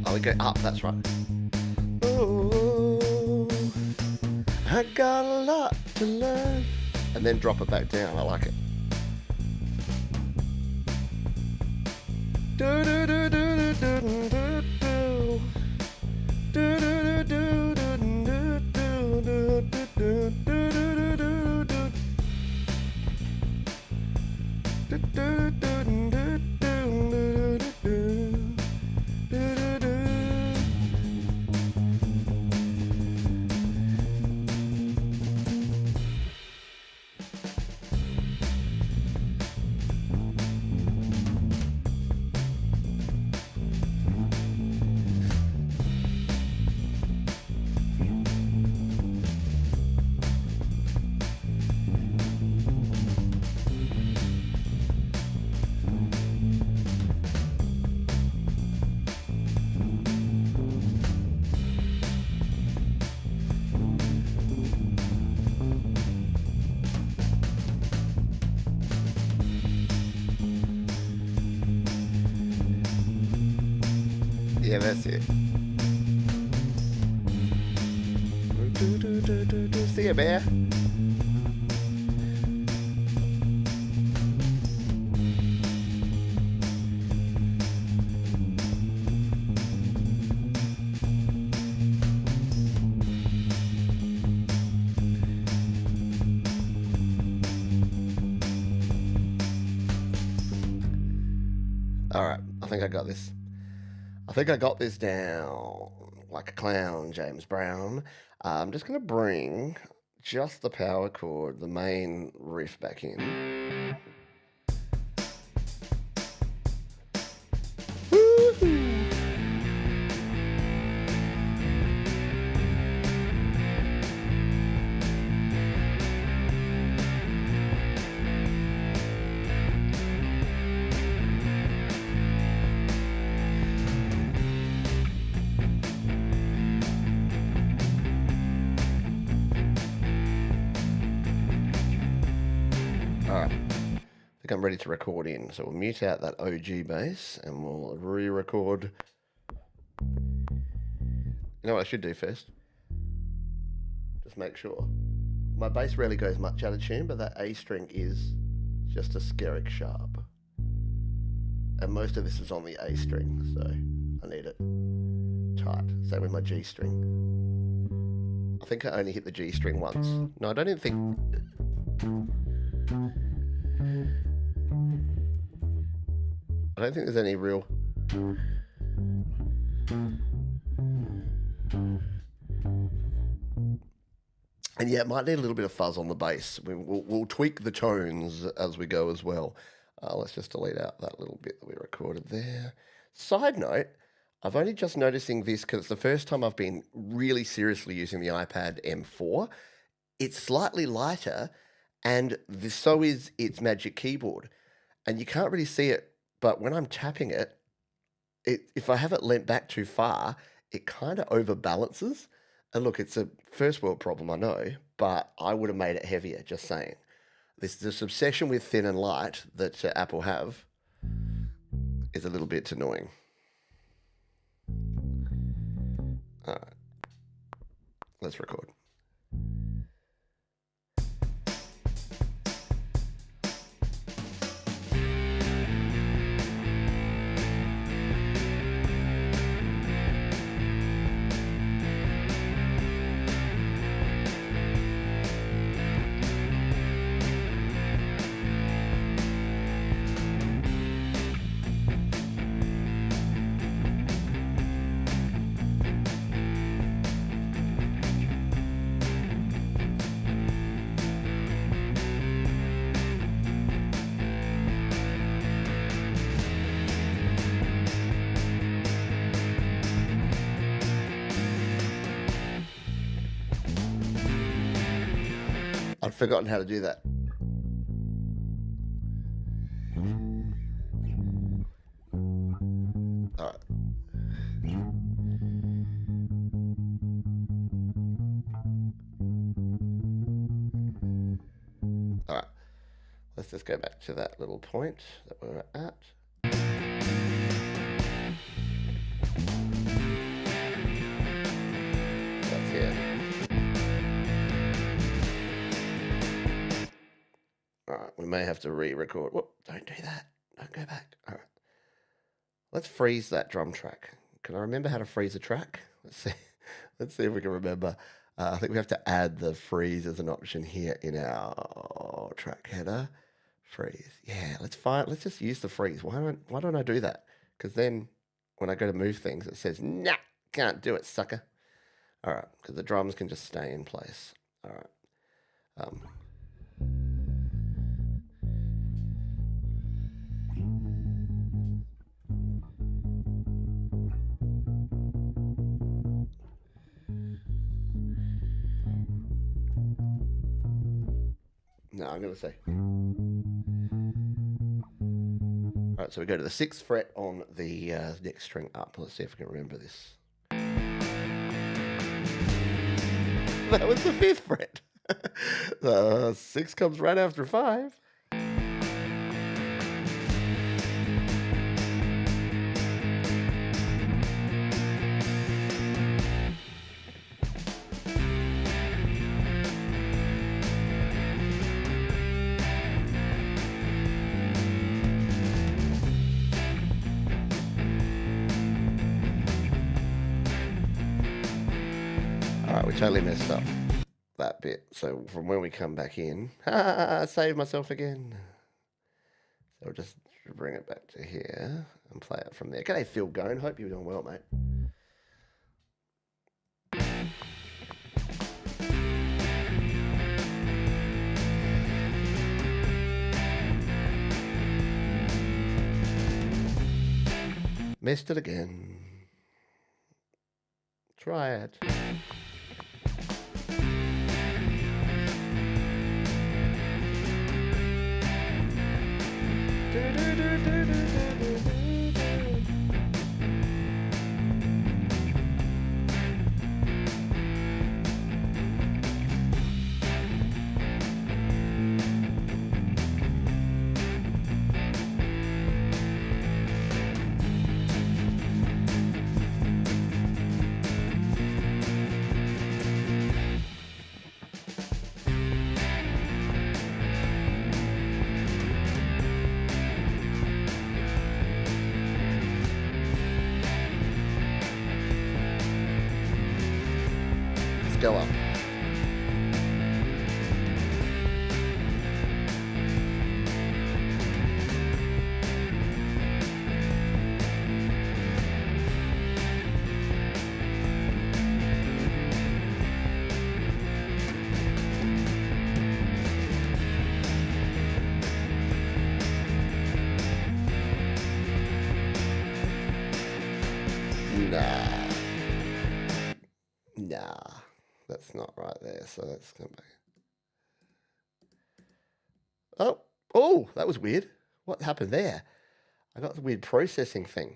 Oh, we go up, that's right. Oh, I got a lot to learn. And then drop it back down, I like it. Yeah, that's it. See ya, bear. All right, I think I got this. I think I got this down like a clown, James Brown. I'm just going to bring just the power chord, the main riff back in. Woo-hoo. All right, I think I'm ready to record in. So we'll mute out that OG bass and we'll re-record. You know what I should do first? Just make sure. My bass rarely goes much out of tune, but that A string is just a skerrick sharp. And most of this is on the A string, so I need it tight. Same with my G string. I think I only hit the G string once. No, I don't even think... I don't think there's any real... And yeah, it might need a little bit of fuzz on the bass. We'll tweak the tones as we go as well. Let's just delete out that little bit that we recorded there. Side note, I've only just noticing this because it's the first time I've been really seriously using the iPad M4. It's slightly lighter, and so is its Magic Keyboard. And you can't really see it, but when I'm tapping it, if I have it leant back too far, it kind of overbalances. And look, it's a first world problem, I know, but I would have made it heavier, just saying. This obsession with thin and light that Apple have is a little bit annoying. All right, let's record. I'd forgotten how to do that. All right. All right. Let's just go back to that little point that we were at. That's here. All right, we may have to re-record. Whoop, don't do that. Don't go back. All right. Let's freeze that drum track. Can I remember how to freeze a track? Let's see. Let's see if we can remember. I think we have to add the freeze as an option here in our track header. Freeze. Yeah, let's just use the freeze. Why don't I do that? Because then when I go to move things, it says, nah, can't do it, sucker. All right, because the drums can just stay in place. All right. No, I'm going to say. All right, so we go to the 6th fret on the next string up. Let's see if we can remember this. That was the 5th fret. The 6 comes right after 5. we totally messed up that bit. So from when we come back in, save myself again. So we'll just bring it back to here and play it from there. G'day, Phil Gone. Hope you're doing well, mate. Missed it again. Try it. Go up. Nah. That's not right there, so let's come back. Oh, that was weird. What happened there? I got the weird processing thing.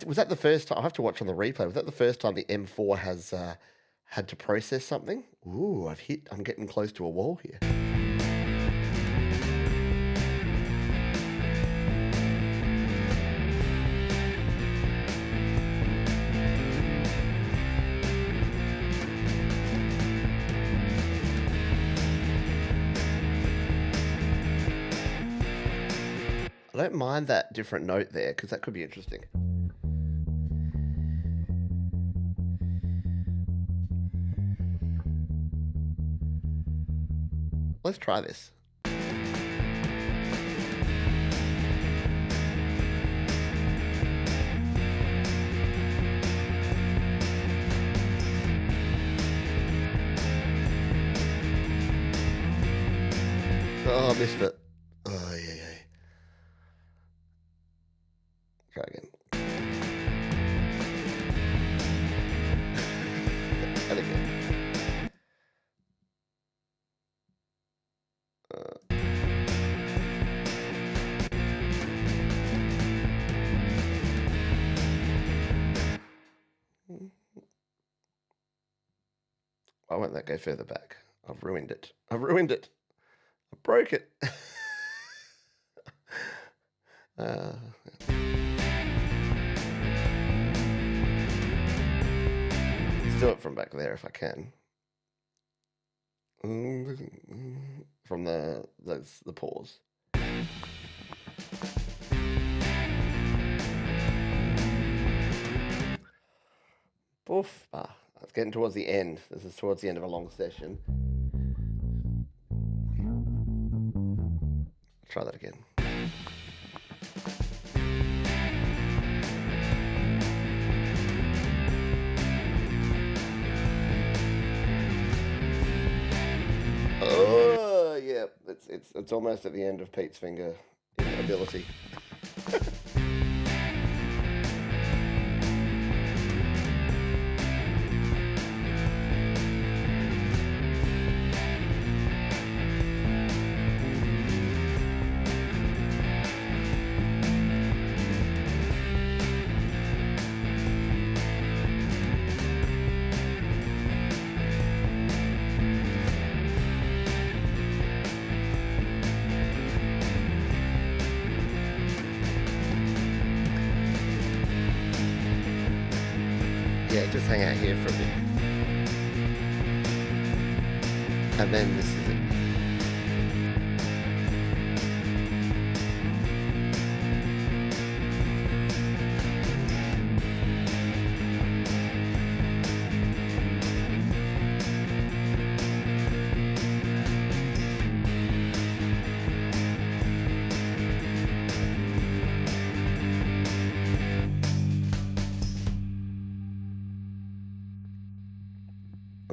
Was that the first time? I have to watch on the replay. Was that the first time the M4 has had to process something? Ooh, I'm getting close to a wall here. I don't mind that different note there because that could be interesting. Let's try this. Oh, I missed it. Oh, yeah. Try again. And again. Why won't that go further back? I've ruined it. I broke it. Let's do it from back there if I can. From the pause. Poof. It's getting towards the end. This is towards the end of a long session. Try that again. Oh, yeah. It's almost at the end of Pete's finger ability. Yeah, just hang out here for a bit. And then this is it.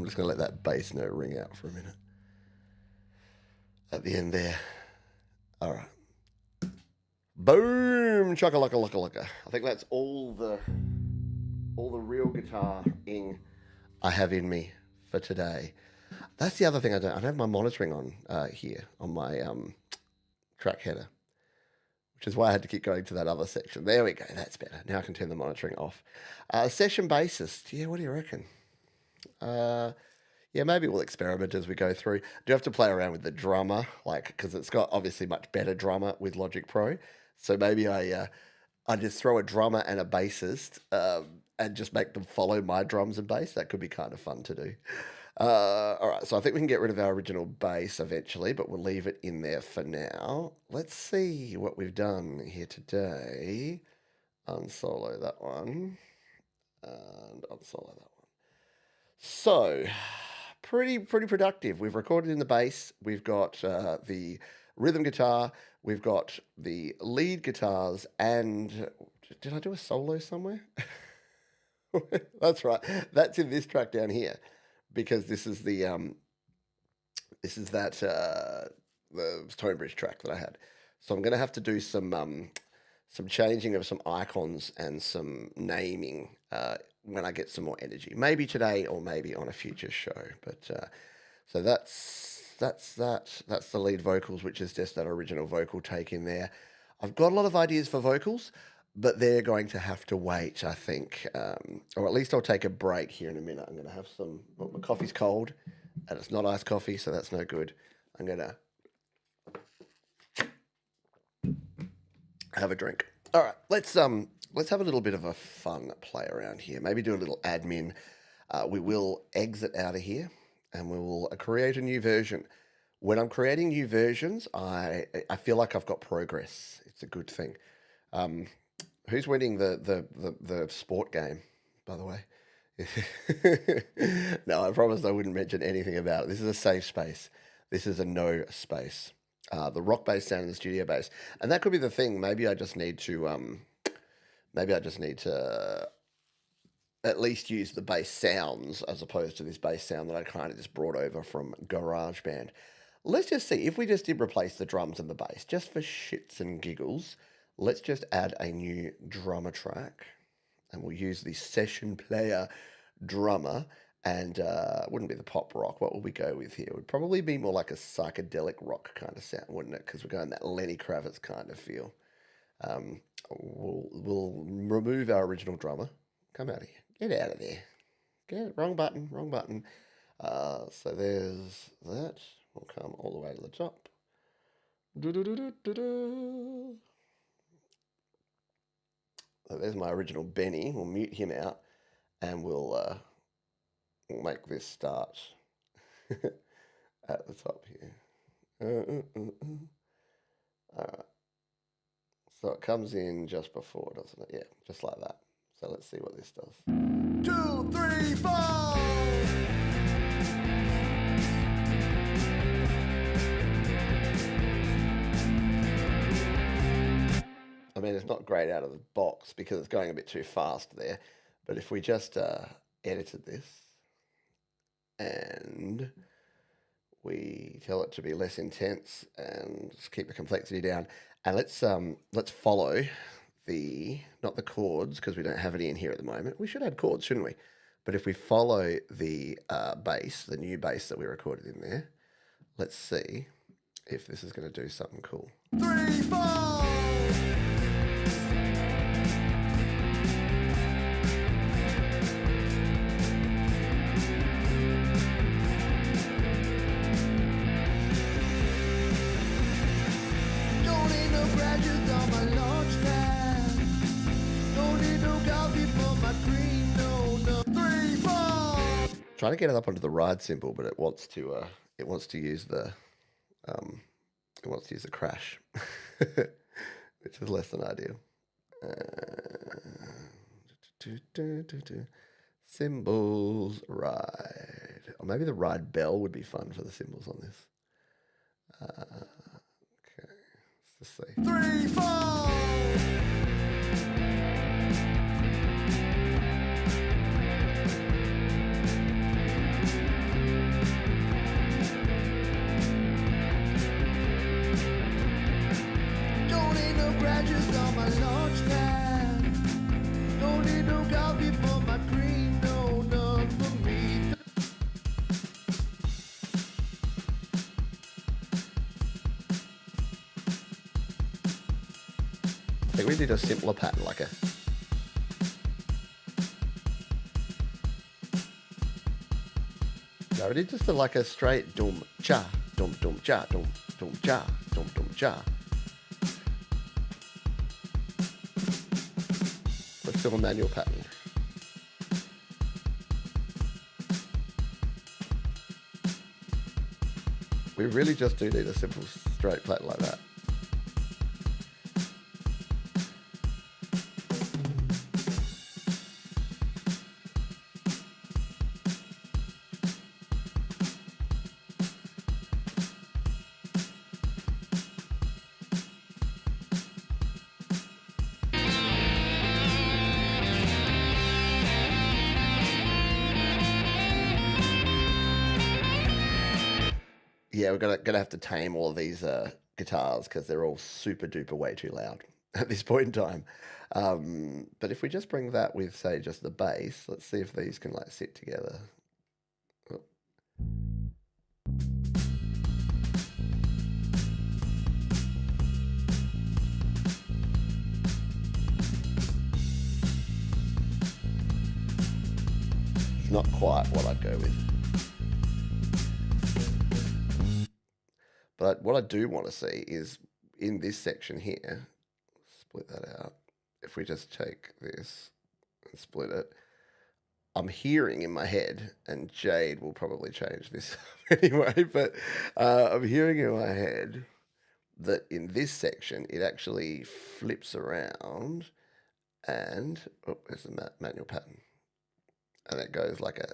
I'm just going to let that bass note ring out for a minute. At the end there. All right. Boom! Chugga-lugga-lugga-lugga. I think that's all the real guitar-ing I have in me for today. That's the other thing I don't have my monitoring on here on my track header, which is why I had to keep going to that other section. There we go. That's better. Now I can turn the monitoring off. Session bassist. Yeah, what do you reckon? Yeah, maybe we'll experiment as we go through. Do have to play around with the drummer, like, because it's got obviously much better drummer with Logic Pro. So maybe I just throw a drummer and a bassist and just make them follow my drums and bass. That could be kind of fun to do. All right, so I think we can get rid of our original bass eventually, but we'll leave it in there for now. Let's see what we've done here today. Unsolo that one, and unsolo that one. So, pretty productive. We've recorded in the bass. We've got the rhythm guitar. We've got the lead guitars, and did I do a solo somewhere? That's right. That's in this track down here, because this is the the Stonebridge track that I had. So I'm going to have to do some changing of some icons and some naming when I get some more energy. Maybe today or maybe on a future show. But so that's the lead vocals, which is just that original vocal take in there. I've got a lot of ideas for vocals, but they're going to have to wait, I think. Or at least I'll take a break here in a minute. I'm going to have some... Well, my coffee's cold, and it's not iced coffee, so that's no good. I'm going to have a drink. All right, let's have a little bit of a fun play around here. Maybe do a little admin. We will exit out of here, and we will create a new version. When I'm creating new versions, I feel like I've got progress. It's a good thing. Who's winning the sport game, by the way? No, I promised I wouldn't mention anything about it. This is a safe space. This is a no space. The rock bass sound and the studio bass, and that could be the thing. Maybe I just need to at least use the bass sounds as opposed to this bass sound that I kind of just brought over from GarageBand. Let's just see if we just did replace the drums and the bass, just for shits and giggles. Let's just add a new drummer track, and we'll use the session player drummer, and it wouldn't be the pop rock. What would we go with here? It would probably be more like a psychedelic rock kind of sound, wouldn't it? Because we're going that Lenny Kravitz kind of feel. We'll remove our original drummer. Come out of here. Get out of there. Wrong button. So there's that. We'll come all the way to the top. So there's my original Benny. We'll mute him out, and we'll make this start at the top here. All right. So it comes in just before, doesn't it? Yeah, just like that. So let's see what this does. 2, 3, 4. I mean, it's not great out of the box because it's going a bit too fast there. But if we just edited this and we tell it to be less intense and just keep the complexity down, and let's follow not the chords, because we don't have any in here at the moment. We should add chords, shouldn't we? But if we follow the bass, the new bass that we recorded in there, let's see if this is going to do something cool. 3, 4. Don't need no graduates on my launch pad. Don't need no coffee for my cream. No. 3, 4. Trying to get it up onto the ride cymbal, but it wants to use the crash, which is less than ideal. Cymbals ride, or maybe the ride bell would be fun for the cymbals on this. Okay, let's just see. 3, 4. my green, no, none for me. I think we need a simpler pattern, like a. No, we need just like a straight dum cha, dum cha, dum cha, dum cha. Let's do a manual pattern. We really just do need a simple straight pattern like that. Yeah, we're gonna have to tame all of these guitars because they're all super duper way too loud at this point in time. But if we just bring that with, say, just the bass, let's see if these can like sit together. Oh. It's not quite what I'd go with. But what I do want to see is in this section here, split that out. If we just take this and split it, I'm hearing in my head, and Jade will probably change this anyway, but I'm hearing in my head that in this section, it actually flips around and, oh, there's the manual pattern. And it goes like a,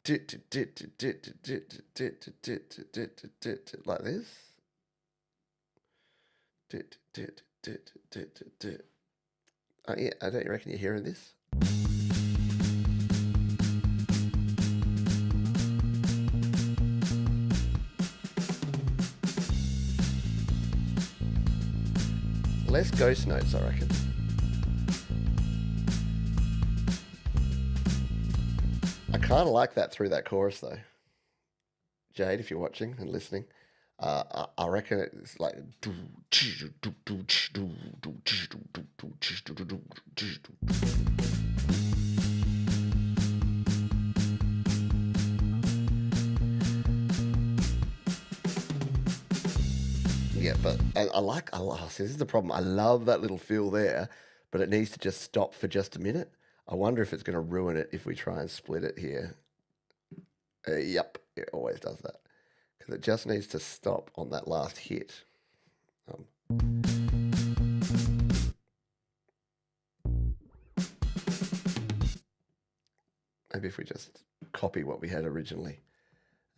like this. Oh yeah, I don't reckon you're hearing this. Less ghost notes, I reckon. I kind of like that through that chorus though. Jade, if you're watching and listening, I reckon it's like. Yeah, but see, this is the problem. I love that little feel there, but it needs to just stop for just a minute. I wonder if it's going to ruin it if we try and split it here. Yep, it always does that. Because it just needs to stop on that last hit. Maybe if we just copy what we had originally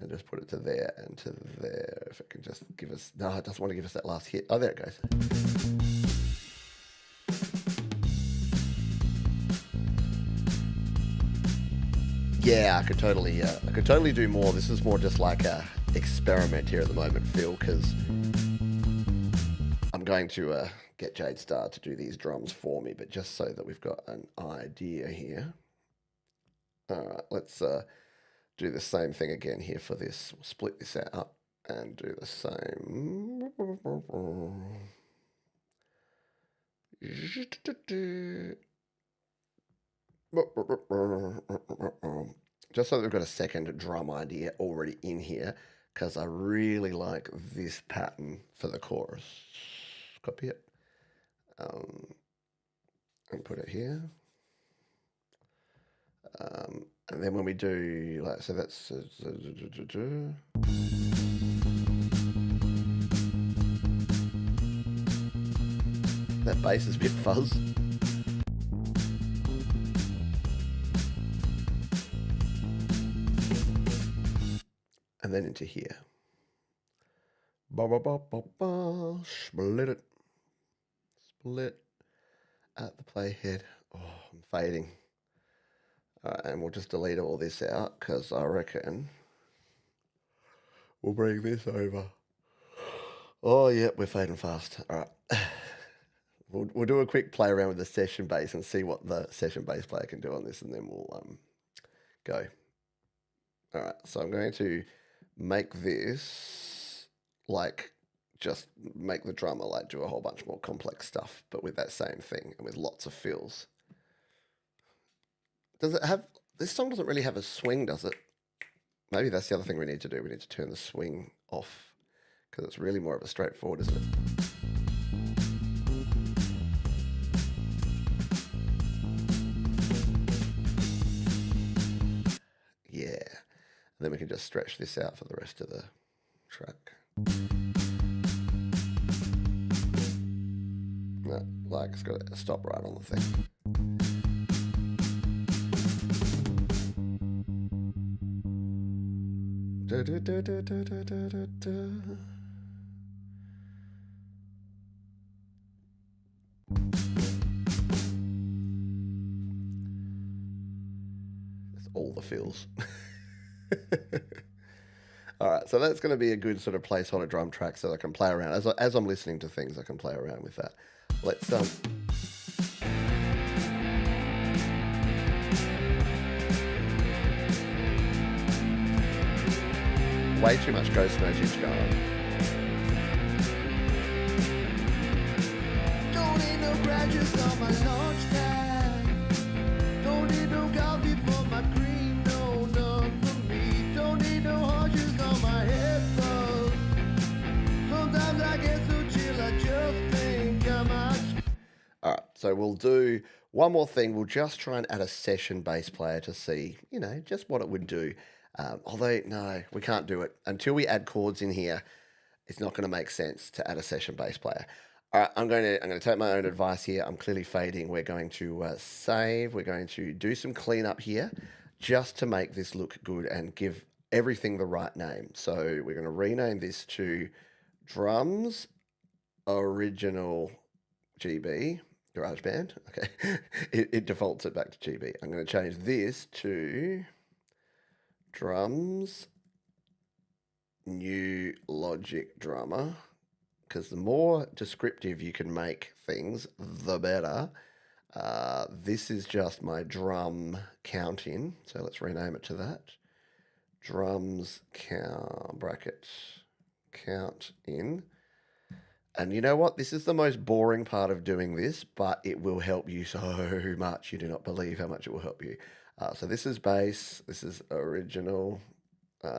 and just put it to there and to there. If it can just give us... No, it doesn't want to give us that last hit. Oh, there it goes. Yeah, I could totally do more. This is more just like a experiment here at the moment, Phil, because I'm going to get Jade Star to do these drums for me, but just so that we've got an idea here. All right, let's do the same thing again here for this. We'll split this out and do the same. Just so that we've got a second drum idea already in here, because I really like this pattern for the chorus. Copy it. And put it here. And then when we do, like, so that's... that bass is a bit fuzz. And then into here. Ba ba ba ba ba. Split it. Split at the playhead. Oh, I'm fading. All right, and we'll just delete all this out because I reckon we'll bring this over. Oh, yeah, we're fading fast. All right. we'll do a quick play around with the session bass and see what the session bass player can do on this, and then we'll go. All right, so I'm going to make this like just make the drummer like do a whole bunch more complex stuff, but with that same thing and with lots of fills. Does it have, this song doesn't really have a swing, does it? Maybe that's the other thing we need to do. We need to turn the swing off because it's really more of a straightforward, isn't it? Yeah. And then we can just stretch this out for the rest of the track. No, like it's got to stop right on the thing. Da, da, da, da, da, da, da, da. That's all the fills. All right, so that's going to be a good sort of placeholder drum track so I can play around. As I'm listening to things, I can play around with that. Let's way too much ghost notes going on. Don't need no graduates on my launch pad. Don't need no coffee for my cream, no, none for me. Don't need no hodges on my headphones. Sometimes I get so chill, I just think I might. All right, so we'll do one more thing. We'll just try and add a session bass player to see, just what it would do. Although, no, we can't do it. Until we add chords in here, it's not going to make sense to add a session bass player. All right, I'm going to take my own advice here. I'm clearly fading. We're going to save. We're going to do some cleanup here just to make this look good and give everything the right name. So we're going to rename this to Drums Original GB. GarageBand. Okay. It defaults it back to GB. I'm going to change this to Drums New Logic Drummer, because the more descriptive you can make things, the better. This is just my drum count in, so let's rename it to that. Drums count bracket count in. And you know what? This is the most boring part of doing this, but it will help you so much. You do not believe how much it will help you. So this is bass. This is original.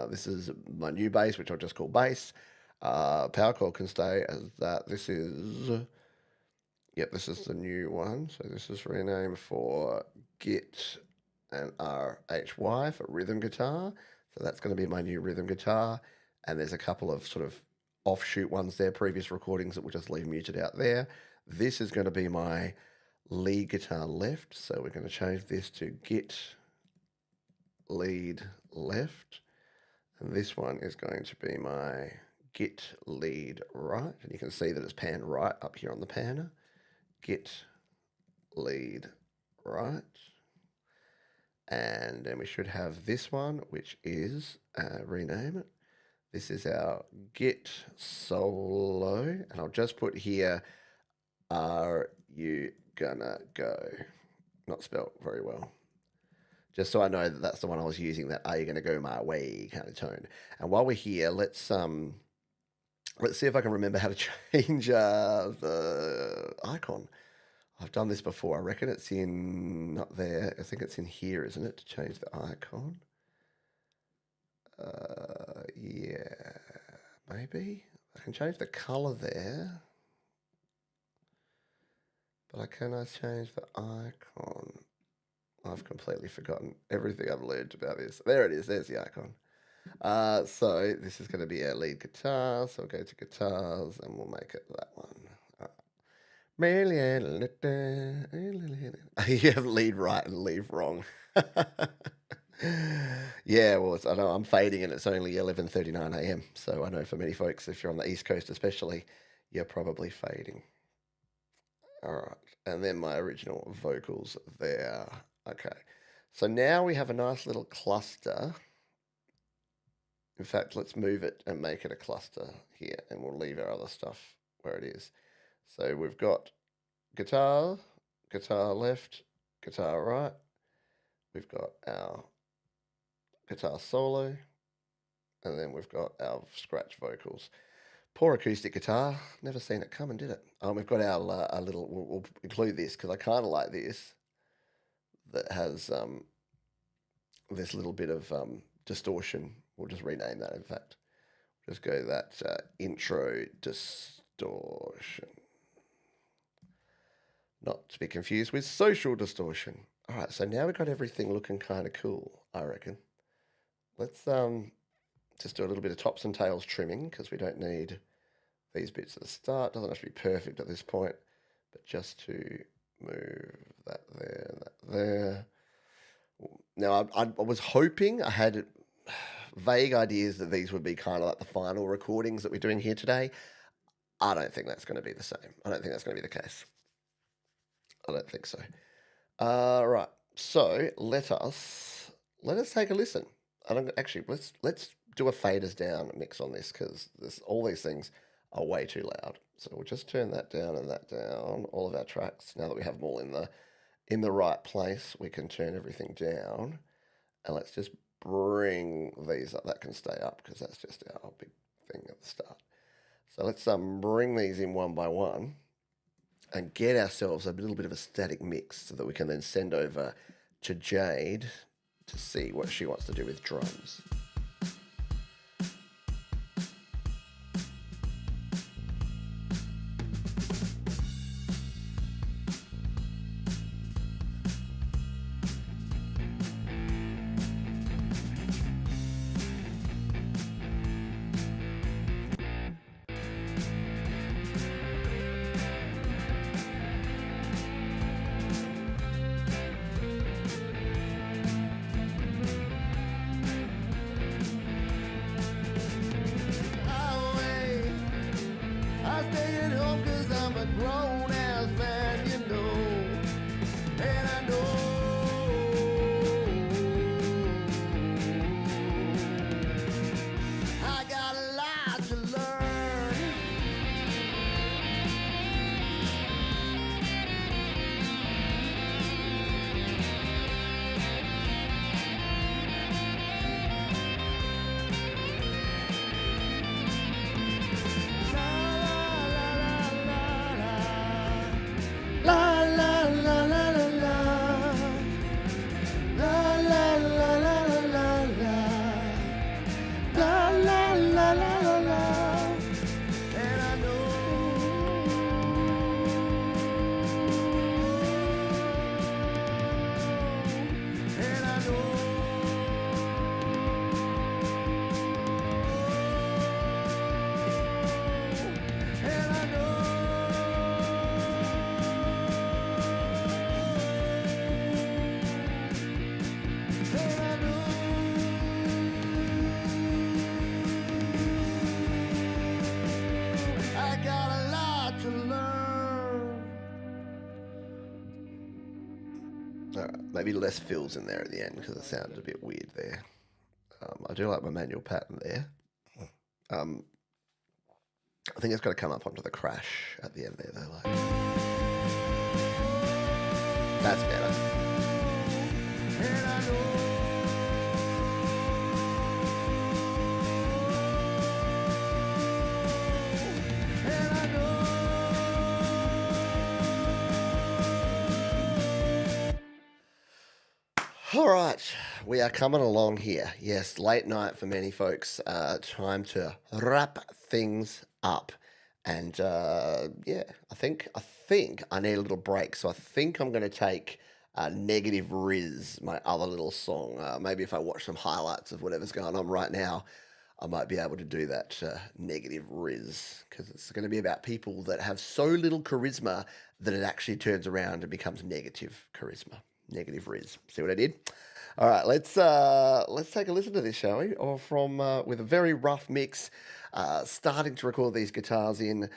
This is my new bass, which I'll just call bass. Power chord can stay as that. This is the new one. So this is renamed for Git and RHY for rhythm guitar. So that's going to be my new rhythm guitar. And there's a couple of sort of offshoot ones there, previous recordings that we'll just leave muted out there. This is going to be my lead guitar left. So we're going to change this to Git lead left. And this one is going to be my Git lead right. And you can see that it's panned right up here on the panner. Git lead right. And then we should have this one, which is, rename it. This is our Git solo. And I'll just put here, are you gonna go? Not spelled very well. Just so I know that that's the one I was using, that are you gonna go my way kind of tone. And while we're here, let's see if I can remember how to change the icon. I've done this before. I reckon it's in, not there. I think it's in here, isn't it, to change the icon? Yeah, maybe. I can change the color there. But can I change the icon? I've completely forgotten everything I've learned about this. There it is. There's the icon. So this is going to be our lead guitar. So we'll go to guitars and we'll make it that one. You have lead right and leave wrong. Yeah, well, I know I'm fading and it's only 11:39 a.m. So I know for many folks, if you're on the East Coast especially, you're probably fading. All right, and then my original vocals there. Okay, so now we have a nice little cluster. In fact, let's move it and make it a cluster here, and we'll leave our other stuff where it is. So we've got guitar, guitar left, guitar right. We've got our guitar solo, and then we've got our scratch vocals. Poor acoustic guitar. Never seen it coming, did it? We've got our little. We'll include this because I kind of like this. That has this little bit of distortion. We'll just rename that. In fact, just go that intro distortion. Not to be confused with social distortion. All right, so now we've got everything looking kind of cool, I reckon. Let's just do a little bit of tops and tails trimming because we don't need these bits at the start. Doesn't have to be perfect at this point, but just to move that there, that there. Now, I was hoping, I had vague ideas that these would be kind of like the final recordings that we're doing here today. I don't think that's going to be the same. I don't think that's going to be the case. I don't think so. Right. So let us take a listen. I don't actually let's do a faders down mix on this because all these things are way too loud. So we'll just turn that down and that down. All of our tracks. Now that we have them all in the right place, we can turn everything down, and let's just bring these up. That can stay up because that's just our big thing at the start. So let's bring these in one by one and get ourselves a little bit of a static mix so that we can then send over to Jade to see what she wants to do with drums. I stay at home 'cause I'm a grown-ass man, you know. And I know I got a lot to learn. La la la la la la. La la la la la la la. La la la la la la. And I know. And I know. And I I got a lot to learn. All right, maybe less fills in there at the end because it sounded a bit weird there. I do like my manual pattern there. I think it's got to come up onto the crash at the end there though. Like. That's better. And I know. And I know. All right, we are coming along here. Yes, late night for many folks. Time to wrap things up. And yeah, I think I need a little break. So I think I'm going to take Negative Riz, my other little song. Maybe if I watch some highlights of whatever's going on right now, I might be able to do that Negative Riz because it's going to be about people that have so little charisma that it actually turns around and becomes negative charisma. Negative Riz. See what I did? All right, let's take a listen to this, shall we? Or from with a very rough mix, starting to record these guitars in.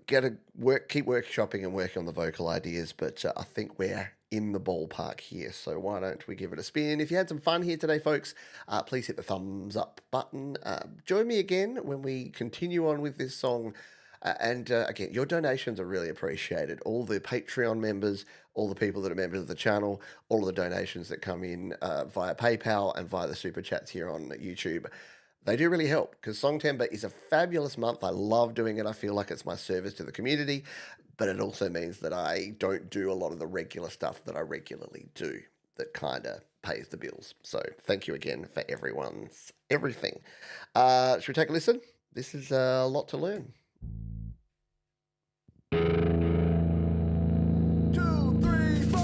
Keep workshopping and working on the vocal ideas, but I think we're in the ballpark here. So why don't we give it a spin? If you had some fun here today, folks, please hit the thumbs up button. Join me again when we continue on with this song. And again, your donations are really appreciated. All the Patreon members, all the people that are members of the channel, all of the donations that come in via PayPal and via the super chats here on YouTube. They do really help because Songtember is a fabulous month. I love doing it. I feel like it's my service to the community, but it also means that I don't do a lot of the regular stuff that I regularly do that kind of pays the bills. So thank you again for everyone's everything. Should we take a listen? This is a lot to learn. 2, 3, 4.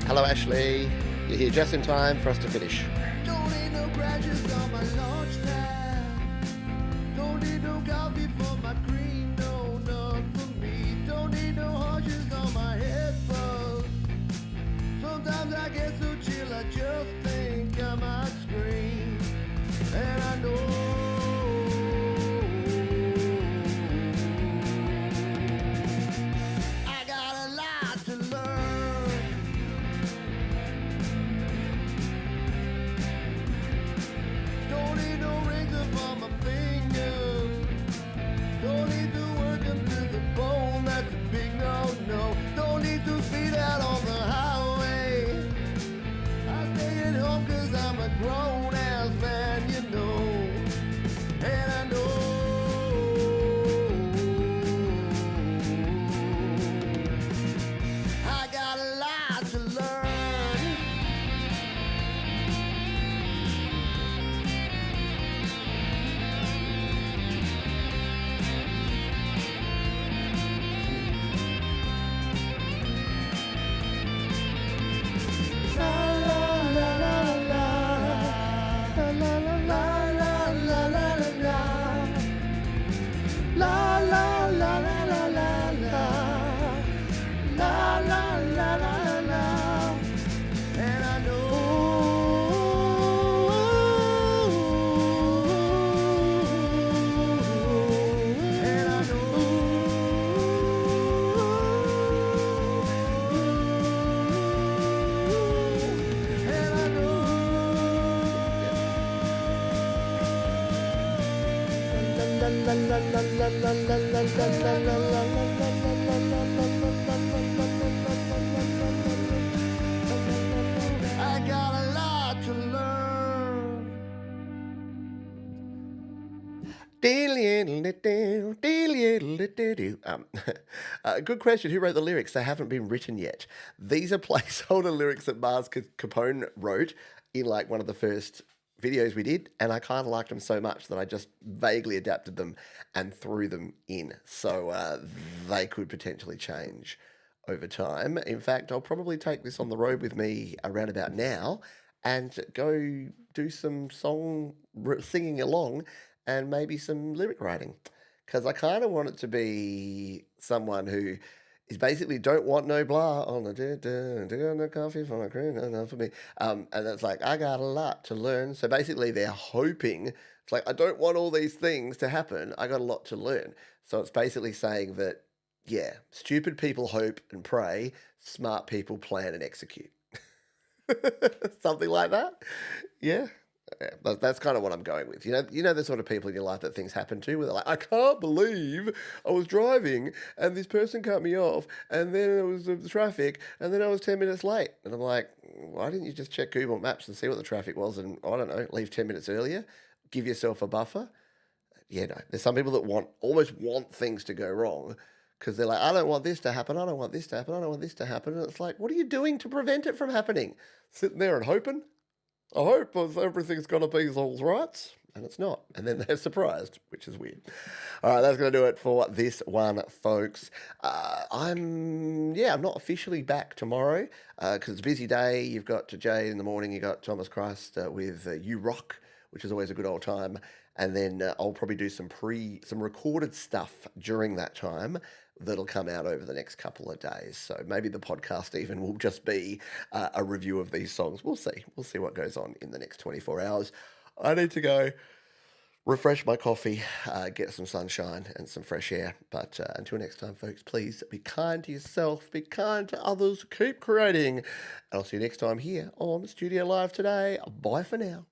Hello, Ashley. You're here just in time for us to finish. Don't need no crashes on my lunchtime. Don't need no coffee for my cream, no, none for me. Don't need no harshes on my headphones. Sometimes I get so chill, I just think I might scream. And I know I got a lot to learn. Don't need no rings upon my fingers. Don't need to work them to the bone, that's a big no-no. Don't need to speed out on the highway. I stay at home cause I'm a grown-ass man, you know. And I know I got a lot to learn. And I I got a lot to learn. Good question. Who wrote the lyrics? They haven't been written yet. These are placeholder lyrics that Mars Capone wrote in like one of the first videos we did, and I kind of liked them so much that I just vaguely adapted them and threw them in. So they could potentially change over time. In fact, I'll probably take this on the road with me around about now and go do some singing along and maybe some lyric writing. Because I kind of want it to be someone who is basically don't want no blah on the coffee for my cream, no for me. And it's like, I got a lot to learn. So basically they're hoping, it's like, I don't want all these things to happen. I got a lot to learn. So it's basically saying that, yeah, stupid people hope and pray, smart people plan and execute. Something like that. Yeah. Yeah, that's kind of what I'm going with. You know the sort of people in your life that things happen to, where they're like, I can't believe I was driving and this person cut me off, and then it was the traffic, and then I was 10 minutes late. And I'm like, why didn't you just check Google Maps and see what the traffic was, and I don't know, leave 10 minutes earlier, give yourself a buffer? Yeah, no. There's some people that almost want things to go wrong because they're like, I don't want this to happen, I don't want this to happen, I don't want this to happen. And it's like, what are you doing to prevent it from happening? Sitting there and hoping? I hope everything's going to be all right, and it's not. And then they're surprised, which is weird. All right, that's going to do it for this one, folks. I'm not officially back tomorrow because it's a busy day. You've got Jay in the morning. You got Thomas Christ with You Rock, which is always a good old time. And then I'll probably do some recorded stuff during that time that'll come out over the next couple of days. So maybe the podcast even will just be a review of these songs. We'll see. We'll see what goes on in the next 24 hours. I need to go. refresh my coffee, get some sunshine and some fresh air. But until next time, folks, please be kind to yourself, be kind to others, keep creating. And I'll see you next time here on Studio Live today. Bye for now.